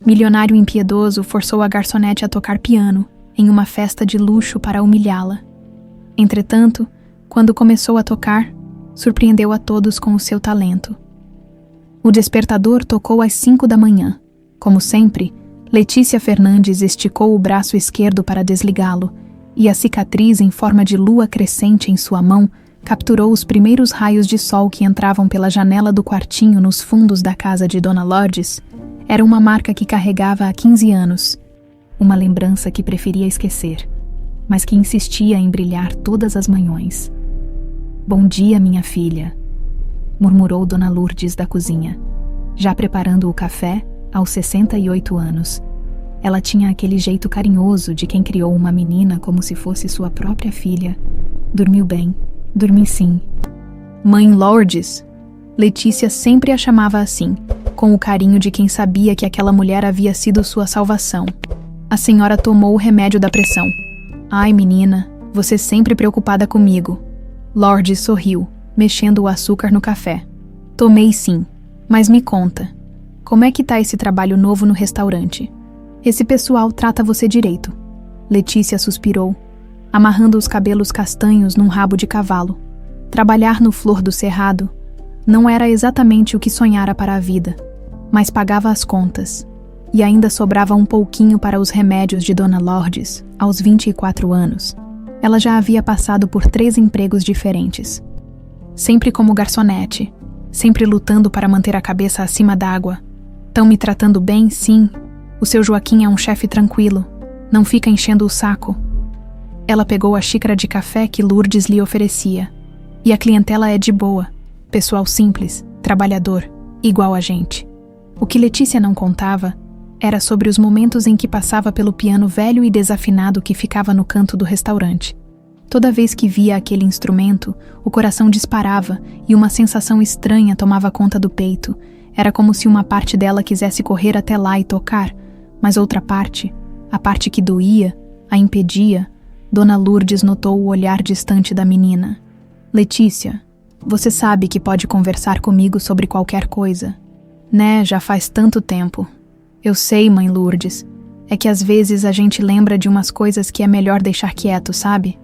Milionário impiedoso forçou a garçonete a tocar piano em uma festa de luxo para humilhá-la. Entretanto, quando começou a tocar, surpreendeu a todos com o seu talento. O despertador tocou às 5 da manhã. Como sempre, Letícia Fernandes esticou o braço esquerdo para desligá-lo, e a cicatriz em forma de lua crescente em sua mão capturou os primeiros raios de sol que entravam pela janela do quartinho nos fundos da casa de Dona Lourdes. Era uma marca que carregava há 15 anos, uma lembrança que preferia esquecer, mas que insistia em brilhar todas as manhãs. "Bom dia, minha filha", murmurou Dona Lourdes da cozinha, já preparando o café aos 68 anos. Ela tinha aquele jeito carinhoso de quem criou uma menina como se fosse sua própria filha. "Dormiu bem?" "Dormi sim." "Mãe Lourdes." Letícia sempre a chamava assim, com o carinho de quem sabia que aquela mulher havia sido sua salvação. A senhora tomou o remédio da pressão. "Ai, menina, você sempre preocupada comigo." Lourdes sorriu, mexendo o açúcar no café. "Tomei sim, mas me conta, como é que tá esse trabalho novo no restaurante? Esse pessoal trata você direito?" Letícia suspirou, amarrando os cabelos castanhos num rabo de cavalo. Trabalhar no Flor do Cerrado não era exatamente o que sonhara para a vida, mas pagava as contas, e ainda sobrava um pouquinho para os remédios de Dona Lourdes, aos 24 anos. Ela já havia passado por 3 empregos diferentes. Sempre como garçonete, sempre lutando para manter a cabeça acima d'água. "Tão me tratando bem, sim. O seu Joaquim é um chefe tranquilo, não fica enchendo o saco." Ela pegou a xícara de café que Lourdes lhe oferecia. "E a clientela é de boa, pessoal simples, trabalhador, igual a gente." O que Letícia não contava era sobre os momentos em que passava pelo piano velho e desafinado que ficava no canto do restaurante. Toda vez que via aquele instrumento, o coração disparava e uma sensação estranha tomava conta do peito. Era como se uma parte dela quisesse correr até lá e tocar, mas outra parte, a parte que doía, a impedia. Dona Lourdes notou o olhar distante da menina. "Letícia, você sabe que pode conversar comigo sobre qualquer coisa, né? Já faz tanto tempo." "Eu sei, mãe Lourdes. É que às vezes a gente lembra de umas coisas que é melhor deixar quieto, sabe?"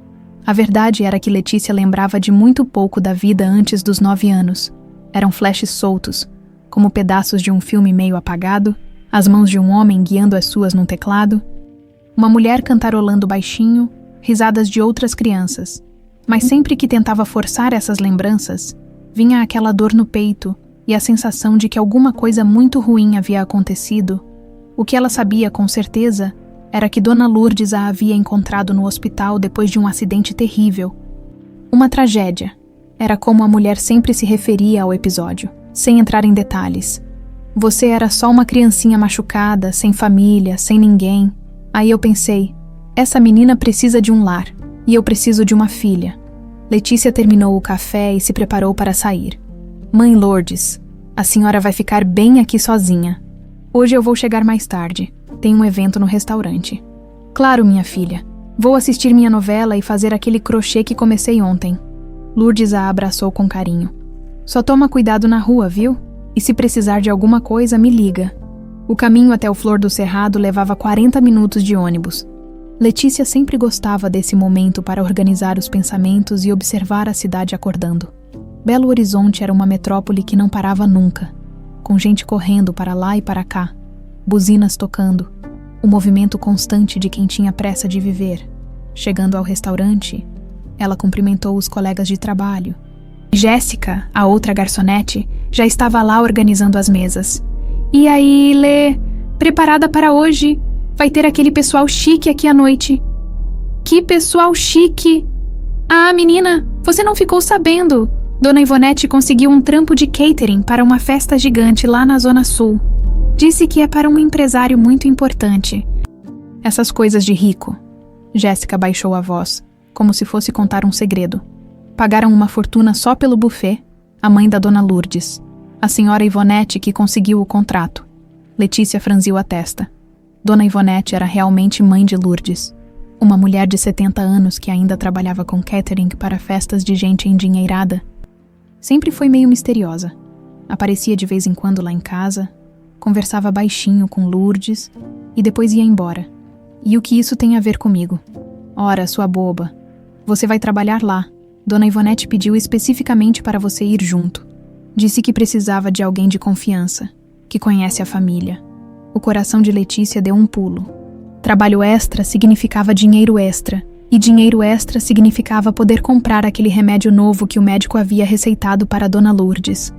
A verdade era que Letícia lembrava de muito pouco da vida antes dos 9 anos. Eram flashes soltos, como pedaços de um filme meio apagado, as mãos de um homem guiando as suas num teclado, uma mulher cantarolando baixinho, risadas de outras crianças. Mas sempre que tentava forçar essas lembranças, vinha aquela dor no peito e a sensação de que alguma coisa muito ruim havia acontecido. O que ela sabia com certeza era que Dona Lourdes a havia encontrado no hospital depois de um acidente terrível. Uma tragédia. Era como a mulher sempre se referia ao episódio, sem entrar em detalhes. "Você era só uma criancinha machucada, sem família, sem ninguém." Aí eu pensei, essa menina precisa de um lar, e eu preciso de uma filha. Letícia terminou o café e se preparou para sair. "Mãe Lourdes, a senhora vai ficar bem aqui sozinha. Hoje eu vou chegar mais tarde. Tem um evento no restaurante." "Claro, minha filha. Vou assistir minha novela e fazer aquele crochê que comecei ontem." Lourdes a abraçou com carinho. "Só toma cuidado na rua, viu? E se precisar de alguma coisa, me liga." O caminho até o Flor do Cerrado levava 40 minutos de ônibus. Letícia sempre gostava desse momento para organizar os pensamentos e observar a cidade acordando. Belo Horizonte era uma metrópole que não parava nunca, com gente correndo para lá e para cá, buzinas tocando, o movimento constante de quem tinha pressa de viver. Chegando ao restaurante, ela cumprimentou os colegas de trabalho. Jéssica, a outra garçonete, já estava lá organizando as mesas. "E aí, Lê, preparada para hoje? Vai ter aquele pessoal chique aqui à noite." "Que pessoal chique?" "Ah, menina, você não ficou sabendo. Dona Ivonete conseguiu um trampo de catering para uma festa gigante lá na Zona Sul. Disse que é para um empresário muito importante." "Essas coisas de rico." Jéssica baixou a voz, como se fosse contar um segredo. "Pagaram uma fortuna só pelo buffet, a mãe da Dona Lourdes. A senhora Ivonete que conseguiu o contrato." Letícia franziu a testa. Dona Ivonete era realmente mãe de Lourdes. Uma mulher de 70 anos que ainda trabalhava com catering para festas de gente endinheirada. Sempre foi meio misteriosa. Aparecia de vez em quando lá em casa, conversava baixinho com Lourdes e depois ia embora. E o que isso tem a ver comigo? Ora, sua boba, você vai trabalhar lá. Dona Ivonete pediu especificamente para você ir junto. Disse que precisava de alguém de confiança, que conhece a família. O coração de Letícia deu um pulo. Trabalho extra significava dinheiro extra, e dinheiro extra significava poder comprar aquele remédio novo que o médico havia receitado para Dona Lourdes.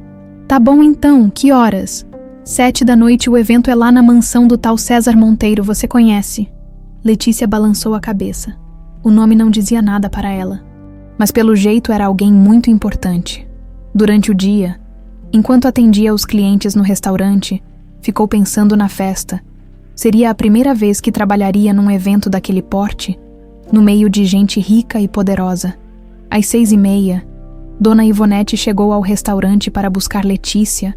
Tá bom então, que horas? 7 da noite, o evento é lá na mansão do tal César Monteiro, você conhece? Letícia balançou a cabeça. O nome não dizia nada para ela, mas pelo jeito era alguém muito importante. Durante o dia, enquanto atendia os clientes no restaurante, ficou pensando na festa. Seria a primeira vez que trabalharia num evento daquele porte, no meio de gente rica e poderosa. Às 6h30, Dona Ivonete chegou ao restaurante para buscar Letícia.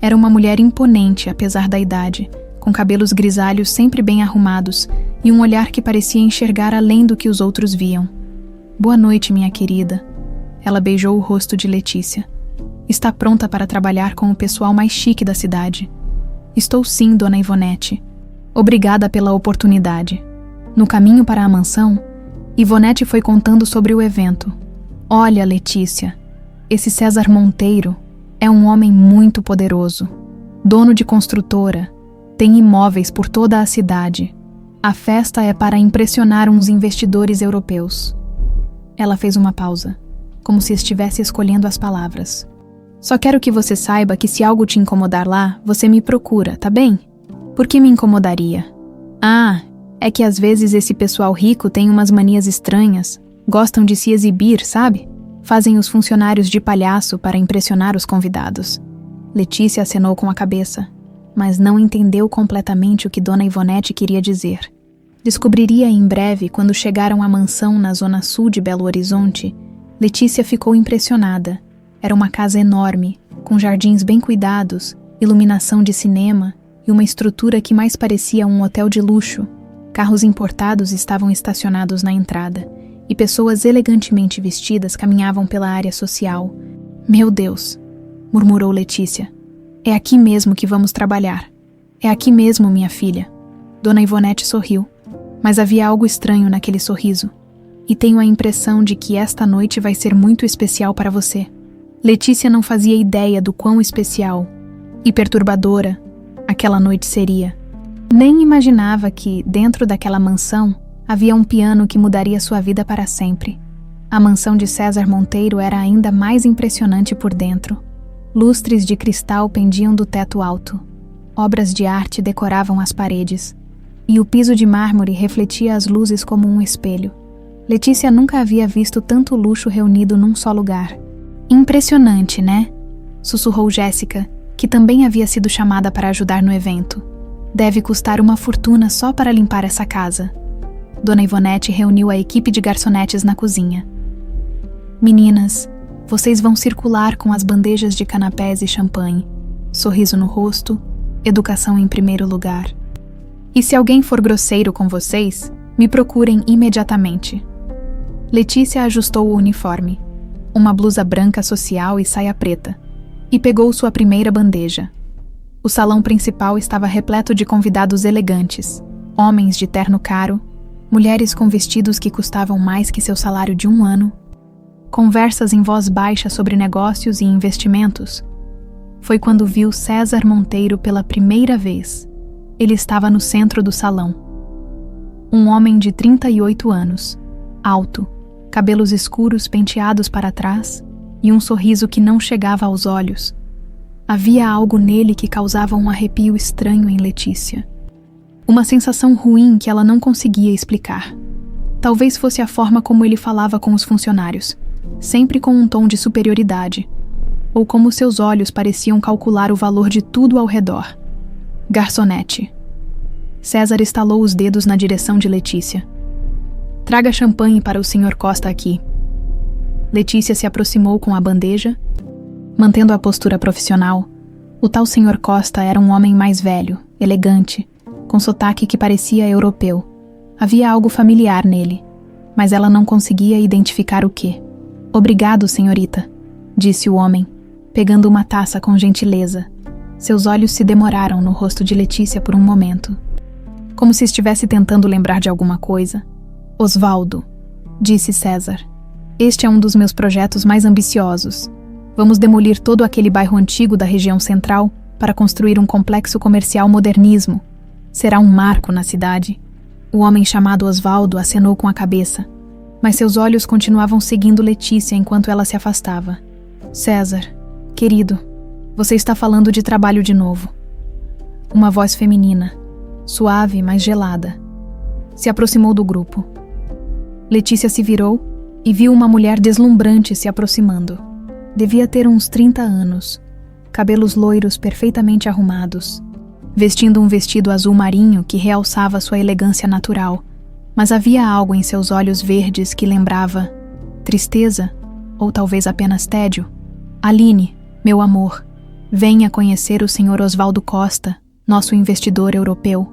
Era uma mulher imponente, apesar da idade, com cabelos grisalhos sempre bem arrumados e um olhar que parecia enxergar além do que os outros viam. Boa noite, minha querida. Ela beijou o rosto de Letícia. Está pronta para trabalhar com o pessoal mais chique da cidade. Estou sim, Dona Ivonete. Obrigada pela oportunidade. No caminho para a mansão, Ivonete foi contando sobre o evento. Olha, Letícia, esse César Monteiro é um homem muito poderoso. Dono de construtora, tem imóveis por toda a cidade. A festa é para impressionar uns investidores europeus. Ela fez uma pausa, como se estivesse escolhendo as palavras. Só quero que você saiba que se algo te incomodar lá, você me procura, tá bem? Por que me incomodaria? Ah, é que às vezes esse pessoal rico tem umas manias estranhas, gostam de se exibir, sabe? Fazem os funcionários de palhaço para impressionar os convidados. Letícia acenou com a cabeça, mas não entendeu completamente o que Dona Ivonete queria dizer. Descobriria em breve quando chegaram à mansão na zona sul de Belo Horizonte. Letícia ficou impressionada. Era uma casa enorme, com jardins bem cuidados, iluminação de cinema e uma estrutura que mais parecia um hotel de luxo. Carros importados estavam estacionados na entrada e pessoas elegantemente vestidas caminhavam pela área social. Meu Deus, murmurou Letícia. É aqui mesmo que vamos trabalhar. É aqui mesmo, minha filha. Dona Ivonete sorriu, mas havia algo estranho naquele sorriso. E tenho a impressão de que esta noite vai ser muito especial para você. Letícia não fazia ideia do quão especial e perturbadora aquela noite seria. Nem imaginava que, dentro daquela mansão, havia um piano que mudaria sua vida para sempre. A mansão de César Monteiro era ainda mais impressionante por dentro. Lustres de cristal pendiam do teto alto. Obras de arte decoravam as paredes. E o piso de mármore refletia as luzes como um espelho. Letícia nunca havia visto tanto luxo reunido num só lugar. Impressionante, né? Sussurrou Jéssica, que também havia sido chamada para ajudar no evento. Deve custar uma fortuna só para limpar essa casa. Dona Ivonete reuniu a equipe de garçonetes na cozinha. Meninas, vocês vão circular com as bandejas de canapés e champanhe. Sorriso no rosto, educação em primeiro lugar. E se alguém for grosseiro com vocês, me procurem imediatamente. Letícia ajustou o uniforme, uma blusa branca social e saia preta, e pegou sua primeira bandeja. O salão principal estava repleto de convidados elegantes, homens de terno caro, mulheres com vestidos que custavam mais que seu salário de um ano, conversas em voz baixa sobre negócios e investimentos. Foi quando viu César Monteiro pela primeira vez. Ele estava no centro do salão. Um homem de 38 anos, alto, cabelos escuros penteados para trás e um sorriso que não chegava aos olhos. Havia algo nele que causava um arrepio estranho em Letícia. Uma sensação ruim que ela não conseguia explicar. Talvez fosse a forma como ele falava com os funcionários, sempre com um tom de superioridade, ou como seus olhos pareciam calcular o valor de tudo ao redor. Garçonete. César estalou os dedos na direção de Letícia. Traga champanhe para o Sr. Costa aqui. Letícia se aproximou com a bandeja. Mantendo a postura profissional, o tal Sr. Costa era um homem mais velho, elegante, com sotaque que parecia europeu. Havia algo familiar nele, mas ela não conseguia identificar o quê. Obrigado, senhorita, disse o homem, pegando uma taça com gentileza. Seus olhos se demoraram no rosto de Letícia por um momento, como se estivesse tentando lembrar de alguma coisa. Osvaldo, disse César, este é um dos meus projetos mais ambiciosos. Vamos demolir todo aquele bairro antigo da região central para construir um complexo comercial modernismo. Será um marco na cidade. O homem chamado Osvaldo acenou com a cabeça, mas seus olhos continuavam seguindo Letícia enquanto ela se afastava. César, querido, você está falando de trabalho de novo. Uma voz feminina, suave, mas gelada, se aproximou do grupo. Letícia se virou e viu uma mulher deslumbrante se aproximando. Devia ter uns 30 anos, cabelos loiros perfeitamente arrumados, vestindo um vestido azul marinho que realçava sua elegância natural, mas havia algo em seus olhos verdes que lembrava tristeza, ou talvez apenas tédio. Aline, meu amor, venha conhecer o Sr. Osvaldo Costa, nosso investidor europeu.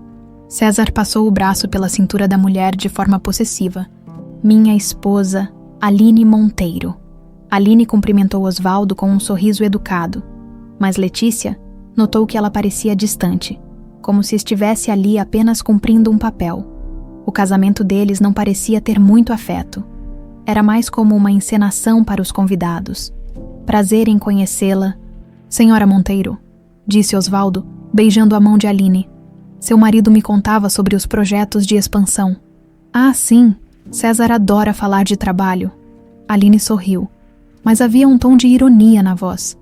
César passou o braço pela cintura da mulher de forma possessiva. Minha esposa, Aline Monteiro. Aline cumprimentou Osvaldo com um sorriso educado, mas Letícia notou que ela parecia distante, como se estivesse ali apenas cumprindo um papel. O casamento deles não parecia ter muito afeto. Era mais como uma encenação para os convidados. Prazer em conhecê-la. Senhora Monteiro, disse Osvaldo, beijando a mão de Aline. Seu marido me contava sobre os projetos de expansão. Ah, sim, César adora falar de trabalho. Aline sorriu, mas havia um tom de ironia na voz,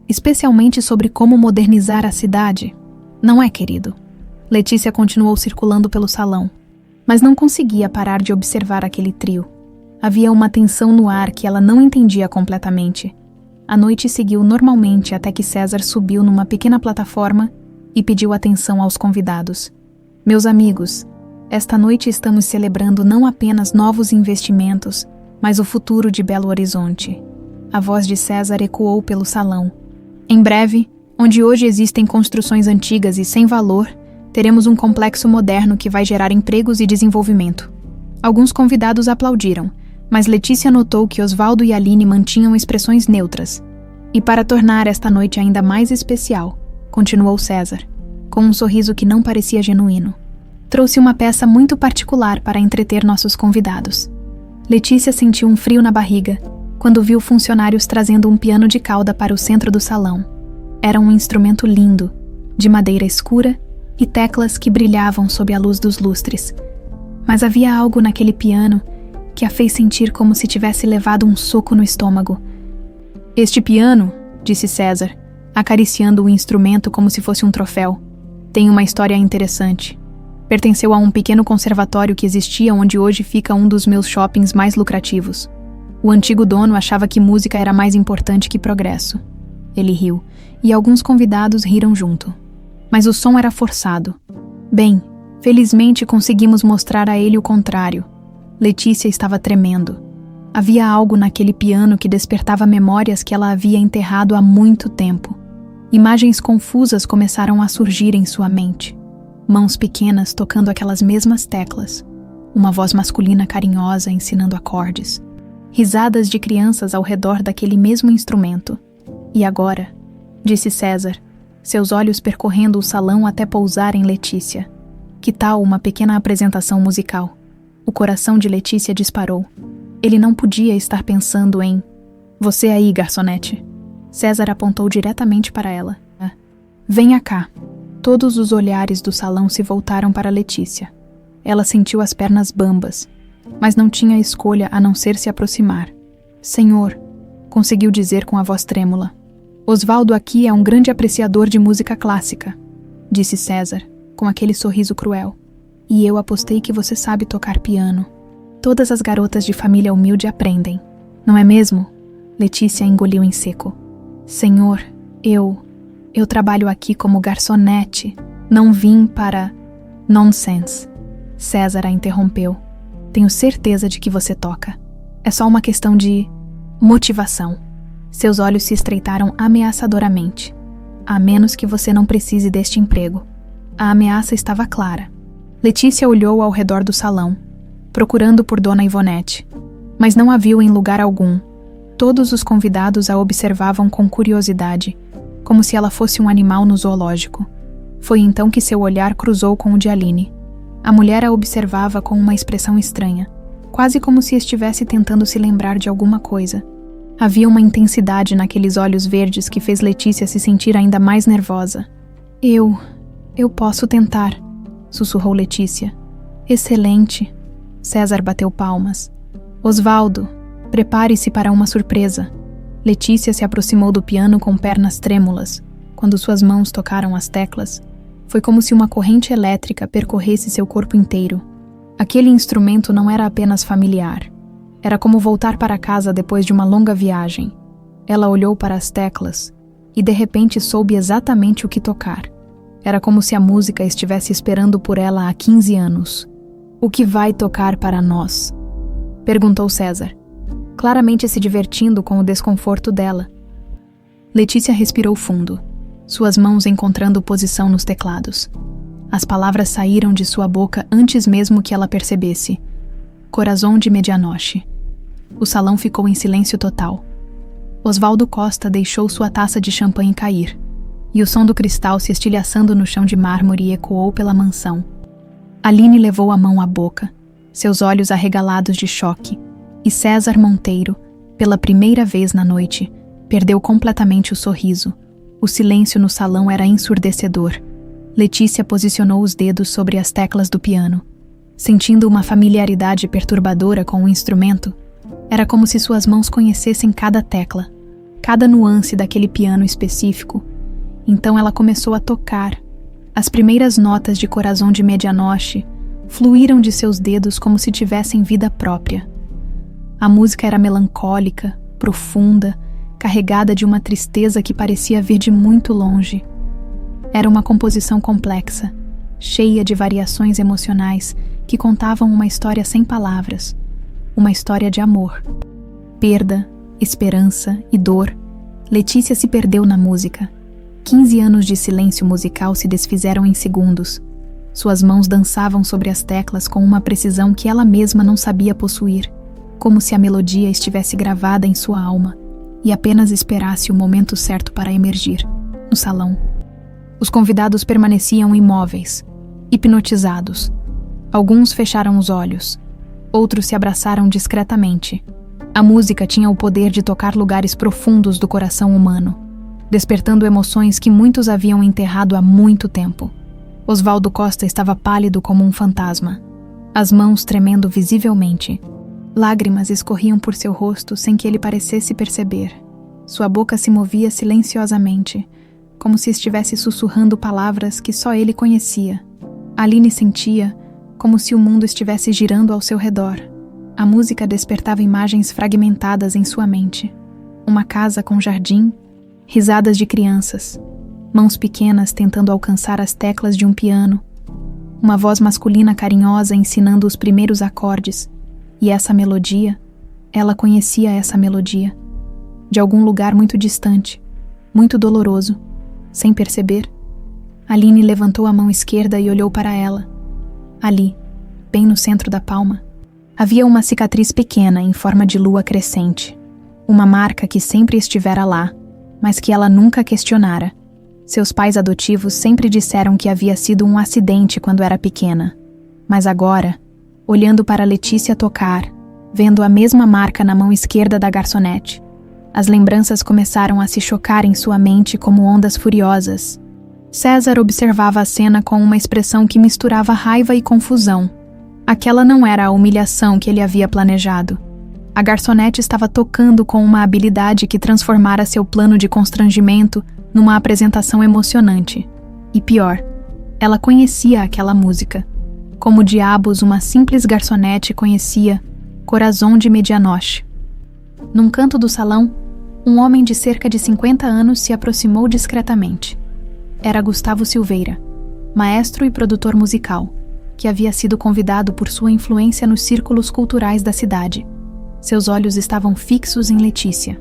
especialmente sobre como modernizar a cidade. Não é, querido? Letícia continuou circulando pelo salão, mas não conseguia parar de observar aquele trio. Havia uma tensão no ar que ela não entendia completamente. A noite seguiu normalmente até que César subiu numa pequena plataforma e pediu atenção aos convidados. Meus amigos, esta noite estamos celebrando não apenas novos investimentos, mas o futuro de Belo Horizonte. A voz de César ecoou pelo salão. Em breve, onde hoje existem construções antigas e sem valor, teremos um complexo moderno que vai gerar empregos e desenvolvimento. Alguns convidados aplaudiram, mas Letícia notou que Osvaldo e Aline mantinham expressões neutras. E para tornar esta noite ainda mais especial, continuou César, com um sorriso que não parecia genuíno, trouxe uma peça muito particular para entreter nossos convidados. Letícia sentiu um frio na barriga quando viu funcionários trazendo um piano de cauda para o centro do salão. Era um instrumento lindo, de madeira escura e teclas que brilhavam sob a luz dos lustres. Mas havia algo naquele piano que a fez sentir como se tivesse levado um soco no estômago. Este piano, disse César, acariciando o instrumento como se fosse um troféu, tem uma história interessante. Pertenceu a um pequeno conservatório que existia onde hoje fica um dos meus shoppings mais lucrativos. O antigo dono achava que música era mais importante que progresso. Ele riu, e alguns convidados riram junto. Mas o som era forçado. Bem, felizmente conseguimos mostrar a ele o contrário. Letícia estava tremendo. Havia algo naquele piano que despertava memórias que ela havia enterrado há muito tempo. Imagens confusas começaram a surgir em sua mente. Mãos pequenas tocando aquelas mesmas teclas. Uma voz masculina carinhosa ensinando acordes. Risadas de crianças ao redor daquele mesmo instrumento. E agora, disse César, seus olhos percorrendo o salão até pousar em Letícia. Que tal uma pequena apresentação musical? O coração de Letícia disparou. Ele não podia estar pensando em... Você aí, garçonete. César apontou diretamente para ela. Venha cá. Todos os olhares do salão se voltaram para Letícia. Ela sentiu as pernas bambas, mas não tinha escolha a não ser se aproximar. Senhor, conseguiu dizer com a voz trêmula. Osvaldo aqui é um grande apreciador de música clássica, disse César, com aquele sorriso cruel. E eu apostei que você sabe tocar piano. Todas as garotas de família humilde aprendem, não é mesmo? Letícia engoliu em seco. Senhor, eu trabalho aqui como garçonete. Não vim para... Nonsense. César a interrompeu. Tenho certeza de que você toca. É só uma questão de... motivação. Seus olhos se estreitaram ameaçadoramente. A menos que você não precise deste emprego. A ameaça estava clara. Letícia olhou ao redor do salão, procurando por Dona Ivonete, mas não a viu em lugar algum. Todos os convidados a observavam com curiosidade, como se ela fosse um animal no zoológico. Foi então que seu olhar cruzou com o de Aline. A mulher a observava com uma expressão estranha, quase como se estivesse tentando se lembrar de alguma coisa. Havia uma intensidade naqueles olhos verdes que fez Letícia se sentir ainda mais nervosa. Eu posso tentar, sussurrou Letícia. Excelente. César bateu palmas. Osvaldo, prepare-se para uma surpresa. Letícia se aproximou do piano com pernas trêmulas. Quando suas mãos tocaram as teclas, foi como se uma corrente elétrica percorresse seu corpo inteiro. Aquele instrumento não era apenas familiar. Era como voltar para casa depois de uma longa viagem. Ela olhou para as teclas e de repente soube exatamente o que tocar. Era como se a música estivesse esperando por ela há 15 anos. O que vai tocar para nós? Perguntou César, claramente se divertindo com o desconforto dela. Letícia respirou fundo, suas mãos encontrando posição nos teclados. As palavras saíram de sua boca antes mesmo que ela percebesse. Corazón de Medianoche. O salão ficou em silêncio total. Osvaldo Costa deixou sua taça de champanhe cair, e o som do cristal se estilhaçando no chão de mármore ecoou pela mansão. Aline levou a mão à boca, seus olhos arregalados de choque, e César Monteiro, pela primeira vez na noite, perdeu completamente o sorriso. O silêncio no salão era ensurdecedor. Letícia posicionou os dedos sobre as teclas do piano. Sentindo uma familiaridade perturbadora com o instrumento, era como se suas mãos conhecessem cada tecla, cada nuance daquele piano específico. Então ela começou a tocar. As primeiras notas de Corazón de Medianoche fluíram de seus dedos como se tivessem vida própria. A música era melancólica, profunda, carregada de uma tristeza que parecia vir de muito longe. Era uma composição complexa, cheia de variações emocionais que contavam uma história sem palavras, uma história de amor. Perda, esperança e dor. Letícia se perdeu na música. 15 anos de silêncio musical se desfizeram em segundos. Suas mãos dançavam sobre as teclas com uma precisão que ela mesma não sabia possuir, como se a melodia estivesse gravada em sua alma e apenas esperasse o momento certo para emergir. No salão, os convidados permaneciam imóveis, hipnotizados. Alguns fecharam os olhos, outros se abraçaram discretamente. A música tinha o poder de tocar lugares profundos do coração humano, despertando emoções que muitos haviam enterrado há muito tempo. Osvaldo Costa estava pálido como um fantasma, as mãos tremendo visivelmente. Lágrimas escorriam por seu rosto sem que ele parecesse perceber. Sua boca se movia silenciosamente, como se estivesse sussurrando palavras que só ele conhecia. Aline sentia como se o mundo estivesse girando ao seu redor. A música despertava imagens fragmentadas em sua mente. Uma casa com jardim, risadas de crianças, mãos pequenas tentando alcançar as teclas de um piano, uma voz masculina carinhosa ensinando os primeiros acordes. E essa melodia, ela conhecia essa melodia, de algum lugar muito distante, muito doloroso. Sem perceber, Aline levantou a mão esquerda e olhou para ela. Ali, bem no centro da palma, havia uma cicatriz pequena em forma de lua crescente, uma marca que sempre estivera lá, mas que ela nunca questionara. Seus pais adotivos sempre disseram que havia sido um acidente quando era pequena, mas agora, olhando para Letícia tocar, vendo a mesma marca na mão esquerda da garçonete, as lembranças começaram a se chocar em sua mente como ondas furiosas. César observava a cena com uma expressão que misturava raiva e confusão. Aquela não era a humilhação que ele havia planejado. A garçonete estava tocando com uma habilidade que transformara seu plano de constrangimento numa apresentação emocionante. E pior, ela conhecia aquela música. Como diabos uma simples garçonete conhecia Corazón de Medianoche. Num canto do salão, um homem de cerca de 50 anos se aproximou discretamente. Era Gustavo Silveira, maestro e produtor musical, que havia sido convidado por sua influência nos círculos culturais da cidade. Seus olhos estavam fixos em Letícia,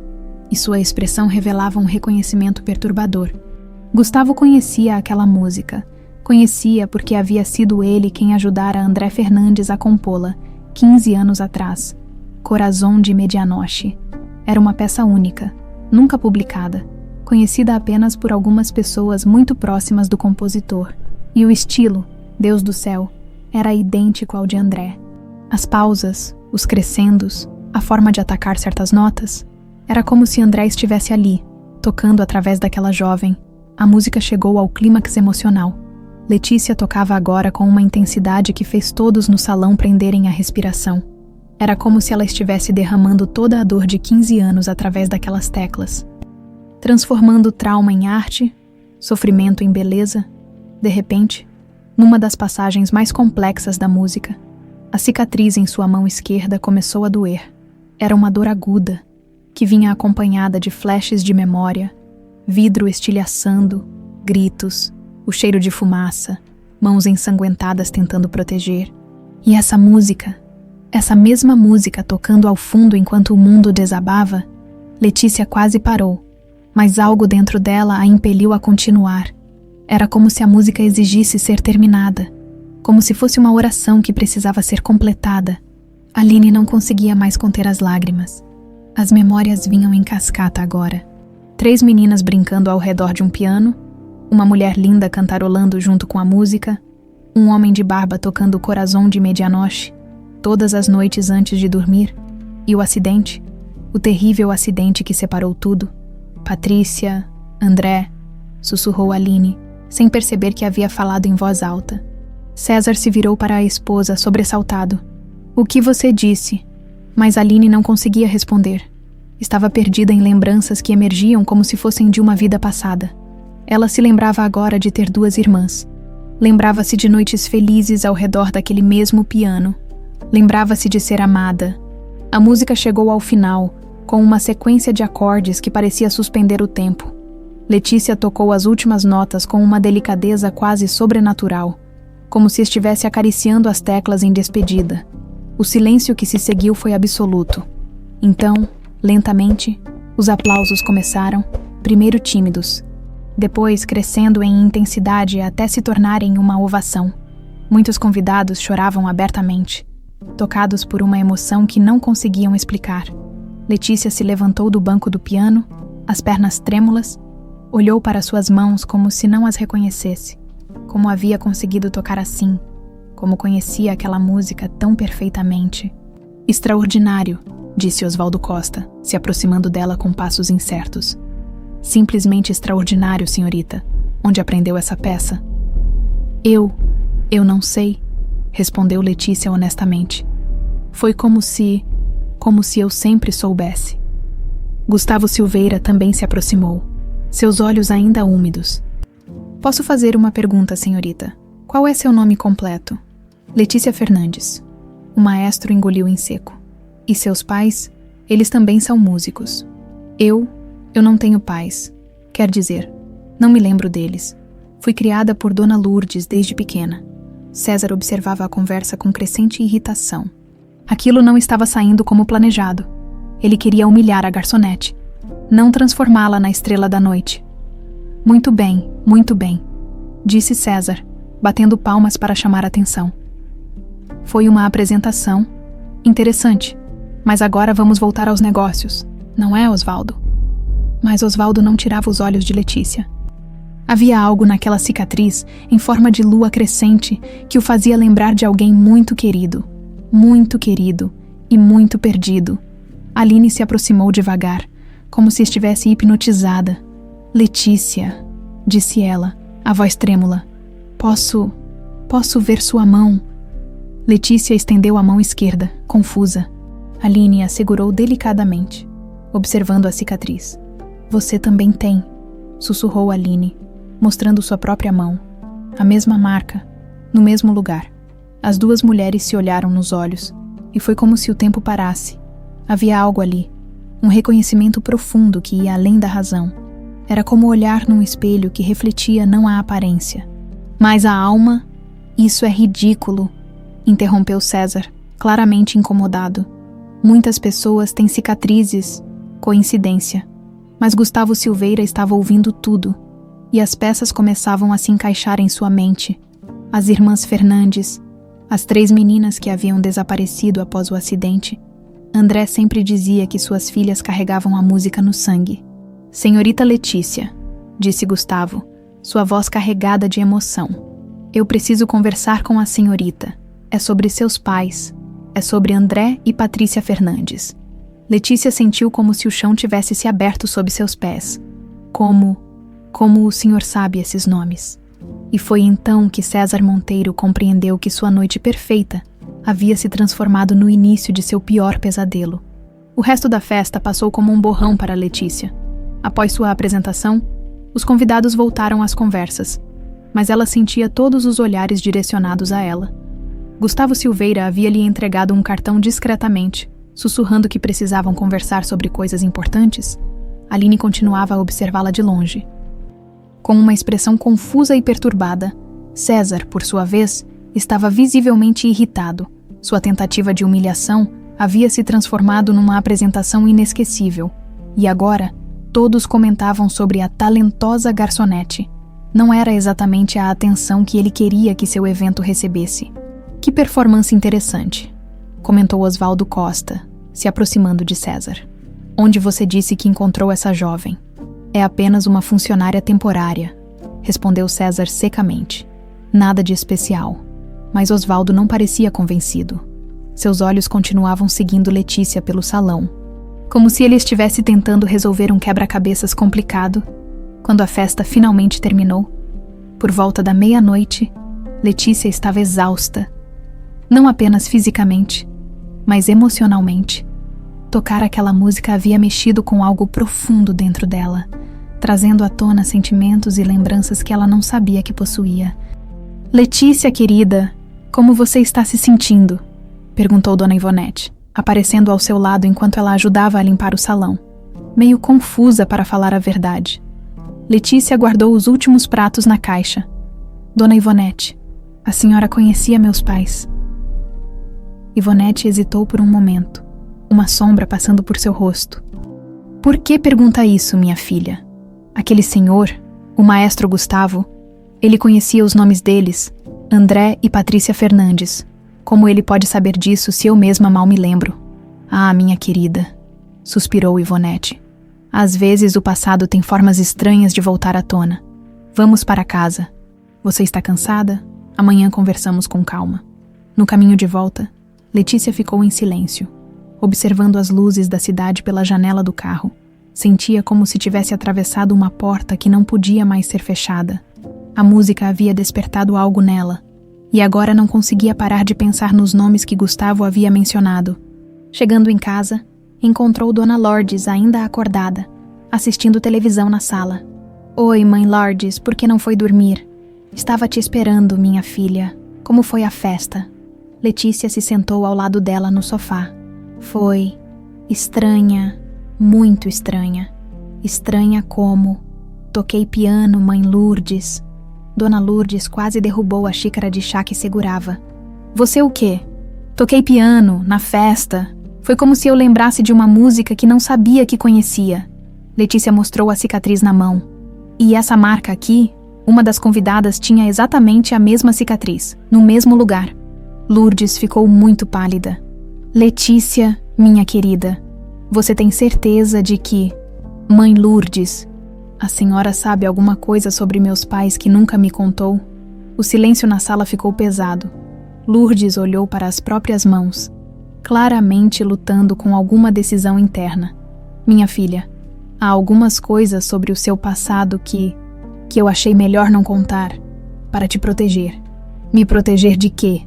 e sua expressão revelava um reconhecimento perturbador. Gustavo conhecia aquela música. Conhecia porque havia sido ele quem ajudara André Fernandes a compô-la, 15 anos atrás. Corazón de Medianoche. Era uma peça única, nunca publicada, conhecida apenas por algumas pessoas muito próximas do compositor, e o estilo, Deus do céu, era idêntico ao de André. As pausas, os crescendos, a forma de atacar certas notas, era como se André estivesse ali, tocando através daquela jovem. A música chegou ao clímax emocional. Letícia tocava agora com uma intensidade que fez todos no salão prenderem a respiração. Era como se ela estivesse derramando toda a dor de 15 anos através daquelas teclas, transformando trauma em arte, sofrimento em beleza. De repente, numa das passagens mais complexas da música, a cicatriz em sua mão esquerda começou a doer. Era uma dor aguda, que vinha acompanhada de flashes de memória, vidro estilhaçando, gritos, o cheiro de fumaça, mãos ensanguentadas tentando proteger. E essa música, essa mesma música tocando ao fundo enquanto o mundo desabava, Letícia quase parou, mas algo dentro dela a impeliu a continuar. Era como se a música exigisse ser terminada, como se fosse uma oração que precisava ser completada. Aline não conseguia mais conter as lágrimas. As memórias vinham em cascata agora. 3 meninas brincando ao redor de um piano, uma mulher linda cantarolando junto com a música, um homem de barba tocando o Corazón de Medianoche, todas as noites antes de dormir, e o acidente, o terrível acidente que separou tudo. Patrícia, André, sussurrou Aline, sem perceber que havia falado em voz alta. César se virou para a esposa, sobressaltado. O que você disse? Mas Aline não conseguia responder. Estava perdida em lembranças que emergiam como se fossem de uma vida passada. Ela se lembrava agora de ter 2 irmãs. Lembrava-se de noites felizes ao redor daquele mesmo piano. Lembrava-se de ser amada. A música chegou ao final, com uma sequência de acordes que parecia suspender o tempo. Letícia tocou as últimas notas com uma delicadeza quase sobrenatural, como se estivesse acariciando as teclas em despedida. O silêncio que se seguiu foi absoluto. Então, lentamente, os aplausos começaram, primeiro tímidos, depois crescendo em intensidade até se tornarem uma ovação. Muitos convidados choravam abertamente, tocados por uma emoção que não conseguiam explicar. Letícia se levantou do banco do piano, as pernas trêmulas, olhou para suas mãos como se não as reconhecesse, como havia conseguido tocar assim, como conhecia aquela música tão perfeitamente. Extraordinário, disse Osvaldo Costa, se aproximando dela com passos incertos. Simplesmente extraordinário, senhorita. Onde aprendeu essa peça? Eu não sei, respondeu Letícia honestamente. Foi como se eu sempre soubesse. Gustavo Silveira também se aproximou, seus olhos ainda úmidos. Posso fazer uma pergunta, senhorita? Qual é seu nome completo? Letícia Fernandes. O maestro engoliu em seco. E seus pais? Eles também são músicos. Eu não tenho pais. Quer dizer, não me lembro deles. Fui criada por Dona Lourdes desde pequena. César observava a conversa com crescente irritação. Aquilo não estava saindo como planejado. Ele queria humilhar a garçonete, não transformá-la na estrela da noite. Muito bem, disse César, batendo palmas para chamar a atenção. Foi uma apresentação interessante, mas agora vamos voltar aos negócios, não é, Osvaldo? Mas Osvaldo não tirava os olhos de Letícia. Havia algo naquela cicatriz, em forma de lua crescente, que o fazia lembrar de alguém muito querido e muito perdido. Aline se aproximou devagar, como se estivesse hipnotizada. Letícia, disse ela, a voz trêmula. Posso ver sua mão? Letícia estendeu a mão esquerda, confusa. Aline a segurou delicadamente, observando a cicatriz. Você também tem, sussurrou Aline, mostrando sua própria mão. A mesma marca, no mesmo lugar. As 2 mulheres se olharam nos olhos, e foi como se o tempo parasse. Havia algo ali, um reconhecimento profundo que ia além da razão. Era como olhar num espelho que refletia não a aparência, mas a alma. Isso é ridículo, interrompeu César, claramente incomodado. Muitas pessoas têm cicatrizes, coincidência. Mas Gustavo Silveira estava ouvindo tudo, e as peças começavam a se encaixar em sua mente. As irmãs Fernandes, as 3 meninas que haviam desaparecido após o acidente. André sempre dizia que suas filhas carregavam a música no sangue. Senhorita Letícia, disse Gustavo, sua voz carregada de emoção. Eu preciso conversar com a senhorita. É sobre seus pais. É sobre André e Patrícia Fernandes. Letícia sentiu como se o chão tivesse se aberto sob seus pés. Como o senhor sabe esses nomes? E foi então que César Monteiro compreendeu que sua noite perfeita havia se transformado no início de seu pior pesadelo. O resto da festa passou como um borrão para Letícia. Após sua apresentação, os convidados voltaram às conversas, mas ela sentia todos os olhares direcionados a ela. Gustavo Silveira havia lhe entregado um cartão discretamente, sussurrando que precisavam conversar sobre coisas importantes. Aline continuava a observá-la de longe. Com uma expressão confusa e perturbada, César, por sua vez, estava visivelmente irritado. Sua tentativa de humilhação havia se transformado numa apresentação inesquecível, e agora todos comentavam sobre a talentosa garçonete. Não era exatamente a atenção que ele queria que seu evento recebesse. Que performance interessante, comentou Osvaldo Costa, se aproximando de César. Onde você disse que encontrou essa jovem? É apenas uma funcionária temporária, respondeu César secamente. Nada de especial. Mas Osvaldo não parecia convencido. Seus olhos continuavam seguindo Letícia pelo salão, como se ele estivesse tentando resolver um quebra-cabeças complicado. Quando a festa finalmente terminou, por volta da meia-noite, Letícia estava exausta. Não apenas fisicamente, mas emocionalmente. Tocar aquela música havia mexido com algo profundo dentro dela, trazendo à tona sentimentos e lembranças que ela não sabia que possuía. Letícia, querida, como você está se sentindo? Perguntou Dona Ivonete, aparecendo ao seu lado enquanto ela ajudava a limpar o salão, meio confusa para falar a verdade. Letícia guardou os últimos pratos na caixa. Dona Ivonete, a senhora conhecia meus pais? Ivonete hesitou por um momento, uma sombra passando por seu rosto. Por que pergunta isso, minha filha? Aquele senhor, o maestro Gustavo, ele conhecia os nomes deles, André e Patrícia Fernandes. Como ele pode saber disso se eu mesma mal me lembro? Ah, minha querida, suspirou Ivonete. Às vezes o passado tem formas estranhas de voltar à tona. Vamos para casa. Você está cansada? Amanhã conversamos com calma. No caminho de volta, Letícia ficou em silêncio, observando as luzes da cidade pela janela do carro. Sentia como se tivesse atravessado uma porta que não podia mais ser fechada. A música havia despertado algo nela, e agora não conseguia parar de pensar nos nomes que Gustavo havia mencionado. Chegando em casa, encontrou Dona Lourdes ainda acordada, assistindo televisão na sala. Oi, mãe Lourdes, por que não foi dormir? Estava te esperando, minha filha. Como foi a festa? Letícia se sentou ao lado dela no sofá. Foi estranha, muito estranha. Estranha como... Toquei piano, mãe Lourdes. Dona Lourdes quase derrubou a xícara de chá que segurava. Você o quê? Toquei piano, na festa. Foi como se eu lembrasse de uma música que não sabia que conhecia. Letícia mostrou a cicatriz na mão. E essa marca aqui, uma das convidadas tinha exatamente a mesma cicatriz, no mesmo lugar. Lourdes ficou muito pálida. Letícia, minha querida, você tem certeza de que... Mãe Lourdes, a senhora sabe alguma coisa sobre meus pais que nunca me contou? O silêncio na sala ficou pesado. Lourdes olhou para as próprias mãos, claramente lutando com alguma decisão interna. Minha filha, há algumas coisas sobre o seu passado que eu achei melhor não contar, para te proteger. Me proteger de quê?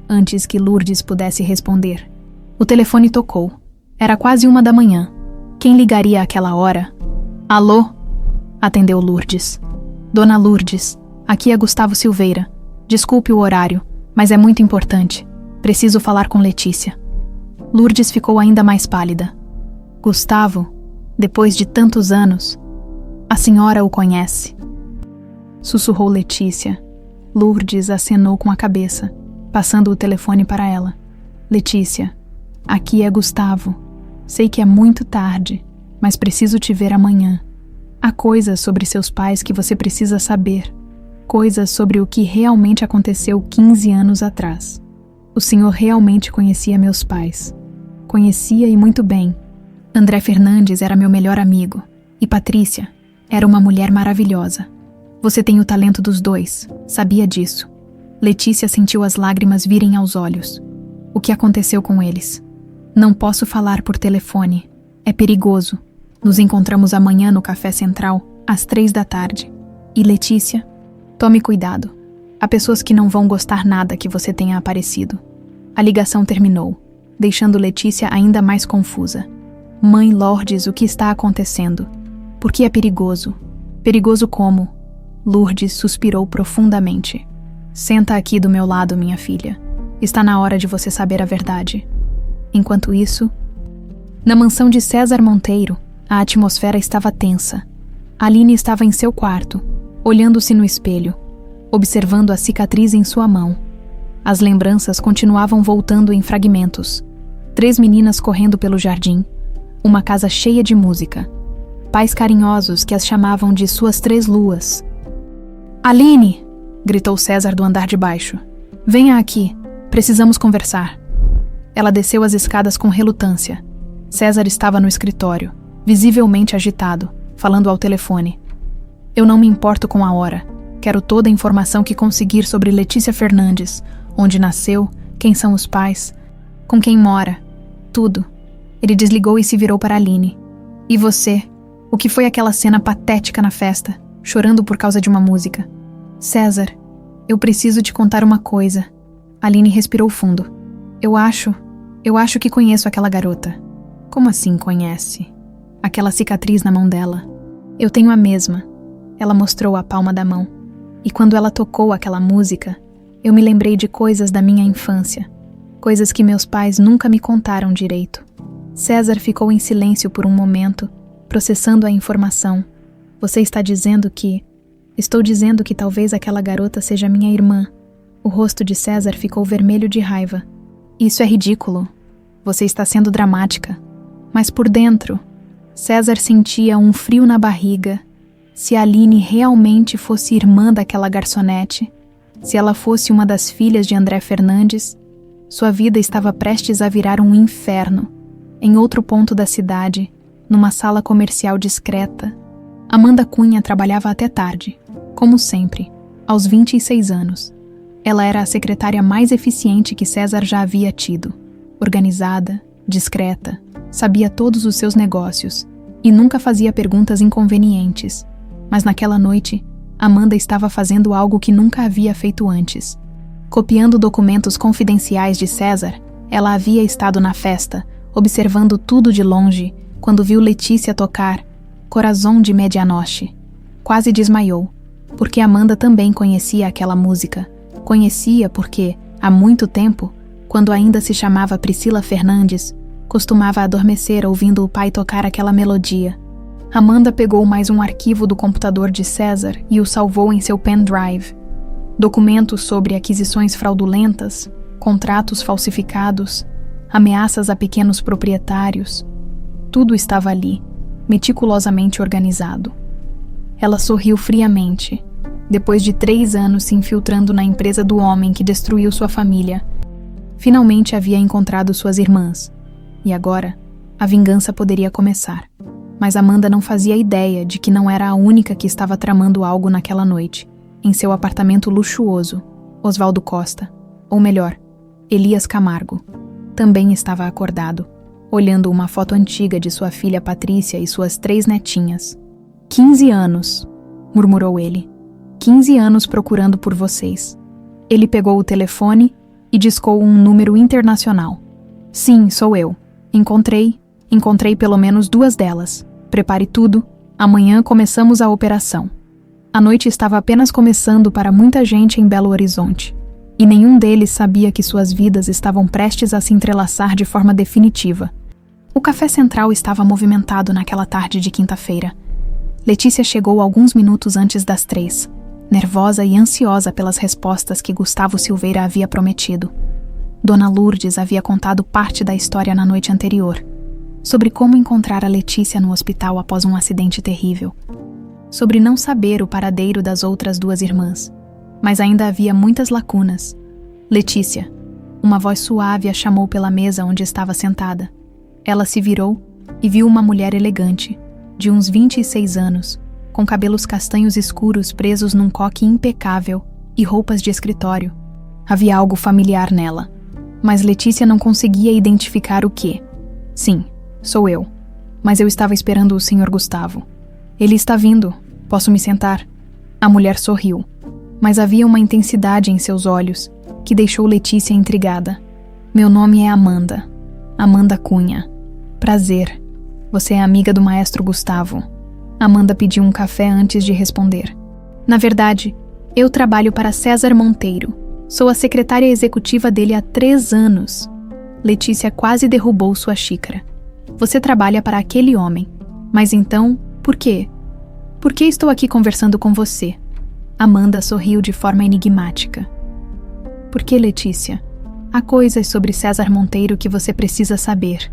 Antes que Lourdes pudesse responder. O telefone tocou. Era quase 1 da manhã. Quem ligaria àquela hora? Alô? Atendeu Lourdes. Dona Lourdes, aqui é Gustavo Silveira. Desculpe o horário, mas é muito importante. Preciso falar com Letícia. Lourdes ficou ainda mais pálida. Gustavo, depois de tantos anos, a senhora o conhece? Sussurrou Letícia. Lourdes acenou com a cabeça, passando o telefone para ela. Letícia, aqui é Gustavo. Sei que é muito tarde, mas preciso te ver amanhã. Há coisas sobre seus pais que você precisa saber. Coisas sobre o que realmente aconteceu 15 anos atrás. O senhor realmente conhecia meus pais. Conhecia e muito bem. André Fernandes era meu melhor amigo. E Patrícia era uma mulher maravilhosa. Você tem o talento dos dois, sabia disso. Letícia sentiu as lágrimas virem aos olhos. O que aconteceu com eles? Não posso falar por telefone. É perigoso. Nos encontramos amanhã no Café Central, às 3 da tarde. E Letícia, tome cuidado. Há pessoas que não vão gostar nada que você tenha aparecido. A ligação terminou, deixando Letícia ainda mais confusa. Mãe Lourdes, o que está acontecendo? Por que é perigoso? Perigoso como? Lourdes suspirou profundamente. Senta aqui do meu lado, minha filha. Está na hora de você saber a verdade. Enquanto isso, na mansão de César Monteiro, a atmosfera estava tensa. Aline estava em seu quarto, olhando-se no espelho, observando a cicatriz em sua mão. As lembranças continuavam voltando em fragmentos. 3 meninas correndo pelo jardim, uma casa cheia de música, pais carinhosos que as chamavam de suas 3 luas. Aline! Gritou César do andar de baixo. Venha aqui, precisamos conversar. Ela desceu as escadas com relutância. César estava no escritório, visivelmente agitado, falando ao telefone. Eu não me importo com a hora. Quero toda a informação que conseguir sobre Letícia Fernandes, onde nasceu, quem são os pais, com quem mora, tudo. Ele desligou e se virou para Aline. E você? O que foi aquela cena patética na festa, chorando por causa de uma música? César, eu preciso te contar uma coisa. Aline respirou fundo. Eu acho que conheço aquela garota. Como assim conhece? Aquela cicatriz na mão dela. Eu tenho a mesma. Ela mostrou a palma da mão. E quando ela tocou aquela música, eu me lembrei de coisas da minha infância. Coisas que meus pais nunca me contaram direito. César ficou em silêncio por um momento, processando a informação. Você está dizendo que... Estou dizendo que talvez aquela garota seja minha irmã. O rosto de César ficou vermelho de raiva. Isso é ridículo. Você está sendo dramática. Mas por dentro, César sentia um frio na barriga. Se Aline realmente fosse irmã daquela garçonete, se ela fosse uma das filhas de André Fernandes, sua vida estava prestes a virar um inferno. Em outro ponto da cidade, numa sala comercial discreta, Amanda Cunha trabalhava até tarde, como sempre, aos 26 anos. Ela era a secretária mais eficiente que César já havia tido. Organizada, discreta, sabia todos os seus negócios e nunca fazia perguntas inconvenientes. Mas naquela noite, Amanda estava fazendo algo que nunca havia feito antes. Copiando documentos confidenciais de César, ela havia estado na festa, observando tudo de longe, quando viu Letícia tocar Corazón de Medianoche. Quase desmaiou, porque Amanda também conhecia aquela música. Conhecia porque, há muito tempo, quando ainda se chamava Priscila Fernandes, costumava adormecer ouvindo o pai tocar aquela melodia. Amanda pegou mais um arquivo do computador de César e o salvou em seu pendrive. Documentos sobre aquisições fraudulentas, contratos falsificados, ameaças a pequenos proprietários. Tudo estava ali, meticulosamente organizado. Ela sorriu friamente. Depois de 3 anos se infiltrando na empresa do homem que destruiu sua família, finalmente havia encontrado suas irmãs. E agora, a vingança poderia começar. Mas Amanda não fazia ideia de que não era a única que estava tramando algo naquela noite, em seu apartamento luxuoso. Oswaldo Costa, ou melhor, Elias Camargo, também estava acordado, olhando uma foto antiga de sua filha Patrícia e suas 3 netinhas. 15 anos, murmurou ele. 15 anos procurando por vocês. Ele pegou o telefone e discou um número internacional. Sim, sou eu. Encontrei pelo menos 2 delas. Prepare tudo, amanhã começamos a operação. A noite estava apenas começando para muita gente em Belo Horizonte, e nenhum deles sabia que suas vidas estavam prestes a se entrelaçar de forma definitiva. O Café Central estava movimentado naquela tarde de quinta-feira. Letícia chegou alguns minutos antes das 3, nervosa e ansiosa pelas respostas que Gustavo Silveira havia prometido. Dona Lourdes havia contado parte da história na noite anterior, sobre como encontrar a Letícia no hospital após um acidente terrível, sobre não saber o paradeiro das outras 2 irmãs, mas ainda havia muitas lacunas. Letícia, uma voz suave a chamou pela mesa onde estava sentada. Ela se virou e viu uma mulher elegante, de uns 26 anos, com cabelos castanhos escuros presos num coque impecável e roupas de escritório. Havia algo familiar nela, mas Letícia não conseguia identificar o que. Sim, sou eu, mas eu estava esperando o Sr. Gustavo. Ele está vindo, posso me sentar? A mulher sorriu, mas havia uma intensidade em seus olhos que deixou Letícia intrigada. Meu nome é Amanda. Amanda Cunha. Prazer. Você é amiga do maestro Gustavo. Amanda pediu um café antes de responder. Na verdade, eu trabalho para César Monteiro. Sou a secretária executiva dele há 3 anos. Letícia quase derrubou sua xícara. Você trabalha para aquele homem. Mas então, por quê? Por que estou aqui conversando com você? Amanda sorriu de forma enigmática. Por que, Letícia? Há coisas sobre César Monteiro que você precisa saber.